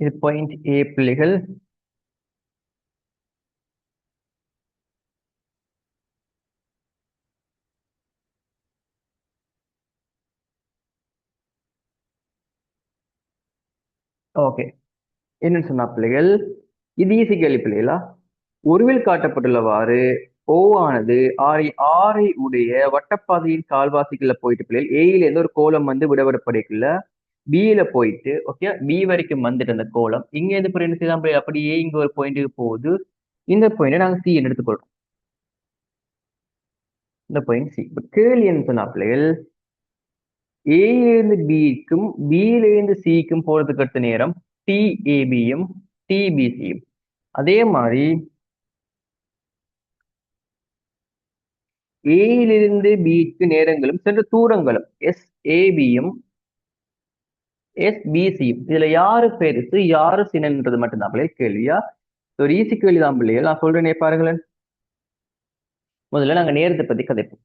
இது பாயிண்ட் ஏ பிள்ளைகள். ஓகே, என்னன்னு சொன்னா பிள்ளைகள், இது ஈஸி கேள்வி பிள்ளைகளா. உருவில் காட்டப்பட்டுள்ளவாறு ஓ ஆனது ஆரை உடைய வட்டப்பாதையின் கால்வாசிக்குள்ள போயிட்டு பிள்ளைகள், ஏயில இருந்து ஒரு கோலம் வந்து விடவிடப்படைக்குள்ள பியில போயிட்டு, ஓகே பி வரைக்கும் வந்துட்டு அந்த கோலம் இங்க இருந்து என்ன செய்யலாம் பிள்ளைகள், அப்படியே இங்க ஒரு பாயிண்ட்டுக்கு போகுது. இந்த பாயிண்ட் நாங்க சி எடுத்துக்கொள்றோம். இந்த பாயிண்ட் சி. கேள்வி என்ன சொன்னா பிள்ளைகள், ஏயிலிருந்து பிக்கும் பியிலிருந்து சிக்கும் போறதுக்கு அடுத்த நேரம் டிஏபியும் டிபிசியும். அதே மாதிரி ஏயிலிருந்து பிக்கு நேரங்களும் சென்ற தூரங்களும் எஸ்ஏபியும் எஸ்பிசியும். இதுல யாரு பெருசு யாரு சின்னன்றது மட்டும்தான் பிள்ளைகள் கேள்வியா. ஒரு ஈஸி கேள்வி தான் பிள்ளைகள், நான் சொல்றேனே பாருங்களேன். முதல்ல நாங்க நேரத்தை பத்தி கதைப்போம்.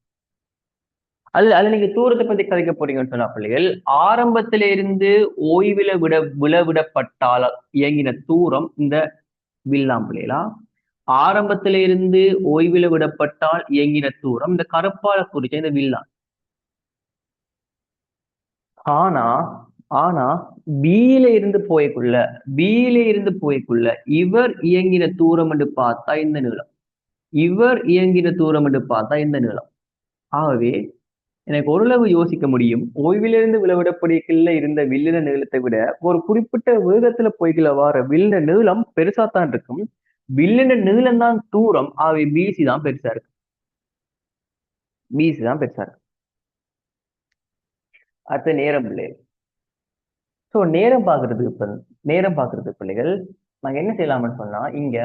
அதுல நீங்க தூரத்தை பத்தி கதைக்க போறீங்கன்னு சொன்னா பிள்ளைகள், ஆரம்பத்தில இருந்து ஓய்வில விடப்பட்டால் இயங்கின தூரம் இந்த வில்லாம் பிள்ளைகளா. ஆரம்பத்தில இருந்து ஓய்வில விடப்பட்டால் இயங்கின தூரம் இந்த கருப்பால குறிச்ச இந்த வில்லாம். ஆனா ஆனா பியில இருந்து போய்க்குள்ள இவர் இயங்கின தூரம் என்று பார்த்தா இந்த நீளம், இவர் இயங்கின தூரம் என்று பார்த்தா இந்த நீளம். ஆகவே எனக்கு ஓரளவு யோசிக்க முடியும், ஓய்விலிருந்து விளவிடப்படிக்கல இருந்த வில்லின நீளத்தை விட ஒரு குறிப்பிட்ட வேகத்துல போய்க்குள்ள வர வில்லின நீளம் பெருசா தான் இருக்கும். வில்லின நீளம் தான் தூரம், ஆகவே பிசி தான் பெருசா இருக்கு. பிசி தான் பெருசா இருக்கு. அடுத்த நேரம் பிள்ளைகள். ஸோ நேரம் பார்க்கறதுக்கு பிள்ளைகள் நாங்க என்ன செய்யலாம்னு சொன்னா, இங்க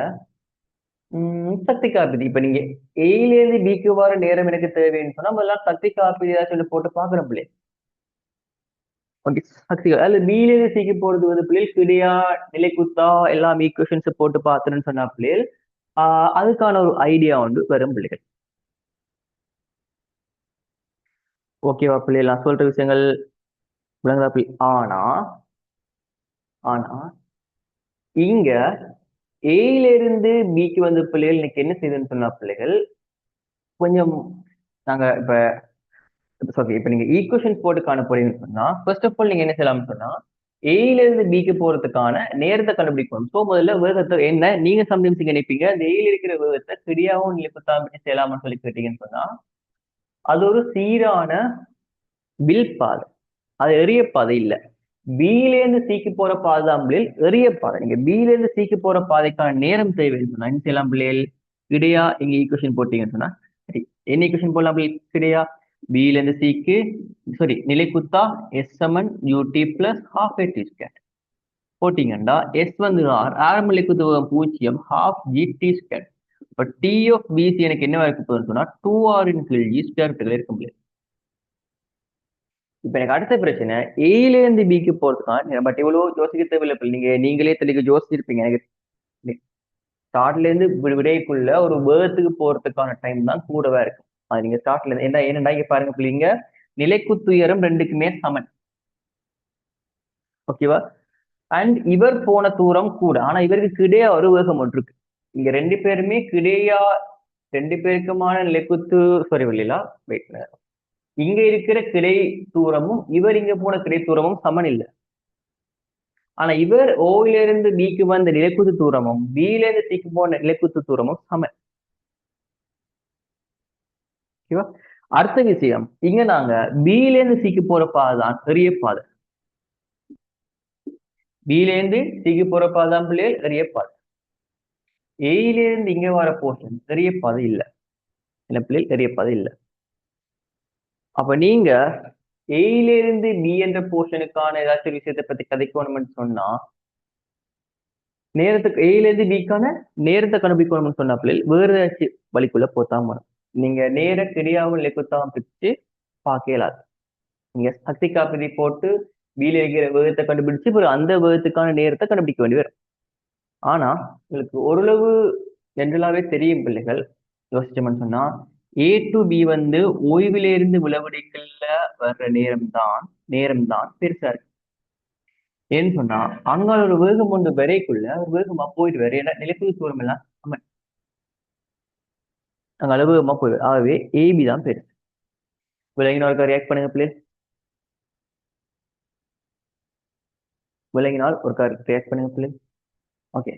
சக்தி காப்பீடு, இப்ப நீங்க ஏல இருந்து பிக்கு வர நேரம் எனக்கு தேவைன்னு சொன்னா முதல்ல சக்தி காப்பீடு சொல்லி போட்டு பாக்குறோம் பிள்ளை. ஓகே, சக்திகள் அதுல பில இருந்து சிக்கு போறது வந்து பிள்ளைகள் கிடையா நிலைக்குத்தா எல்லாம் ஈக்குவேஷன்ஸ் போட்டு பார்த்துன்னு சொன்னா பிள்ளைகள் அதுக்கான ஒரு ஐடியா வந்து வரும் பிள்ளைகள். ஓகேவா பிள்ளைகள், நான் சொல்ற விஷயங்கள் விளங்குதா பிள்ளை. ஆனா ஆனா இங்க ஏல இருந்து பிக்கு வந்து பிள்ளைகள் இன்னைக்கு என்ன செய்யுதுன்னு சொன்னா பிள்ளைகள், கொஞ்சம் நாங்க இப்ப நீங்க ஈக்குவேஷன் போட்டு காண போறீங்கன்னு சொன்னா ஃபர்ஸ்ட் ஆஃப் ஆல் நீங்க என்ன செய்யலாம்னு சொன்னா, ஏல இருந்து பிக்கு போறதுக்கான நேரத்தை கண்டுபிடிக்கணும். ஸோ முதல்ல வேகத்தை என்ன நீங்க சம்டைம்ஸ் நினைப்பீங்க, அந்த ஏல இருக்கிற வேகத்தை சரியாகவும் நிலைப்புத்தான் செய்யலாம்னு சொல்லி கேட்டீங்கன்னு சொன்னா, அது ஒரு சீரான வில் பாதை, அது எரிய பாதை இல்ல. பில இருந்து சிக்கு போற பாதை தான் பிள்ளைகள் எரிய பாதை. நீங்க பில இருந்து சிக்கு போற பாதைக்கான நேரம் தேவைன்னு சொன்னா என்ன செய்யலாம் பிள்ளைகள், கிடையா இங்க ஈக்குவேஷன் போட்டீங்கன்னு சொன்னா சரி, என்ன ஈக்குவேஷன் போடலாம் பிள்ளைகள், கிடையா பில இருந்து சிக்கு நிலைக்குத்தா எஸ் சமன் யூடி பிளஸ் ஹாஃப் ஏ டி ஸ்கொயர் போட்டீங்கன்னா எஸ் வந்து ஆரம்ப நிலைக்குத்து 0 ஹாஃப் ஜி டி ஸ்கொயர். இப்ப டி ஆஃப் பிசி எனக்கு என்ன இருக்க போகுதுன்னு சொன்னா 2r இன் கீழ் ஜி ஸ்கொயர் இருக்க முடியாது. இப்ப எனக்கு அடுத்த பிரச்சனை ஏல இருந்து பிக்கு போறதுக்கான, பட் இவ்வளவு யோசிக்க தேவையில்லை, நீங்களே தெளிக்க யோசிச்சிருப்பீங்க. எனக்கு ஸ்டார்ட்ல இருந்து விடைக்குள்ள ஒரு வேகத்துக்கு போறதுக்கான டைம் தான் கூடவா இருக்கும். அது நீங்க ஸ்டார்ட்ல இருந்து என்னடா இங்க பாருங்க பிள்ளைங்க, நிலைக்குத்துயரம் ரெண்டுக்குமே சமன். ஓகேவா, அண்ட் இவர் போன தூரம் கூட, ஆனா இவருக்கு கிடையா ஒரு வேகம் ஒன்று இருக்கு. இங்க ரெண்டு பேருமே கிடையா, ரெண்டு பேருக்குமான நிலைக்குத்து சாரி இல்லையா வெயிட் இங்க இருக்கிற கிடை தூரமும் இவர் இங்க போன கிடை தூரமும் சமன் இல்லை. ஆனா இவர் ஓவில இருந்து பிக்கு வந்த நிலைக்குத்து தூரமும் பில இருந்து சிக்கு போன நிலைக்குத்து தூரமும் சமன். ஓகேவா? அடுத்த விஷயம், இங்க நாங்க பில இருந்து சிக்கு போற பாதை தான் எரிய பாதை. பில இருந்து சிக்கு போற பாதை தான் பிள்ளைகள் எரிய பாதை. ஏயில இருந்து இங்க வர போர்ஷன் எரிய பாதை இல்லை. என்ன பிள்ளைகள் எரிய பாதை இல்லை. அப்ப நீங்க ஏயில இருந்து பி என்ற போர்ஷனுக்கான ஏதாச்சும் விஷயத்தை பத்தி கதைக்கணும்னு சொன்னா, நேரத்துக்கு ஏயில இருந்து பிக்கான நேரத்தை கண்டுபிடிக்கணும்னு சொன்னா பிள்ளைகள் வேற ஏதாச்சும் வழிக்குள்ள போத்தாம வரும். நீங்க நேர கிடையாமல் நிலைக்குத்தான் பிரிச்சு பார்க்க இயலாது. நீங்க சக்தி காப்பீதி போட்டு வீல இருக்கிற வேகத்தை கண்டுபிடிச்சு பிறகு அந்த வேகத்துக்கான நேரத்தை கண்டுபிடிக்க வேண்டி வரும். ஆனா உங்களுக்கு ஓரளவு ஜென்ரலாவே தெரியும் பிள்ளைகள், யோசிச்சோம்னு சொன்னா ஏ டு பி வந்து ஓய்விலிருந்து விளவடிக்கல வர்ற நேரம் தான் பெருசா இருக்கு. ஏன்னு சொன்னா அங்க ஒரு வேகம் ஒன்று வரைக்குள்ள ஒரு வேகமா போயிட்டு வர, ஏன்னா நிலைக்குழு தூரம் எல்லாம் சமன். அங்க அளவு வேகமா போயிடுது. ஆகவே ஏபி தான் பெருசு. விலங்கினால் ரியாக்ட் பண்ணுங்க பிளீஸ். விலங்கினால் ஒரு ரியாக்ட் பண்ணுங்க please. Okay.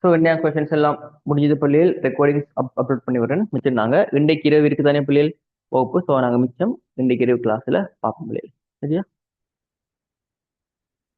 So India questions எல்லாம் முடிஞ்சது பிள்ளைகள். ரெக்கார்டிங்ஸ் அப்லோட் பண்ணி விடுறேன். மிச்சம் நாங்கள் இன்றைக்கு இரவு இருக்குதானே பிள்ளைகள் வகுப்பு. ஸோ நாங்கள் மிச்சம் இன்றைக்கு இரவு கிளாஸில் பார்ப்போம் பிள்ளைகள். சரியா?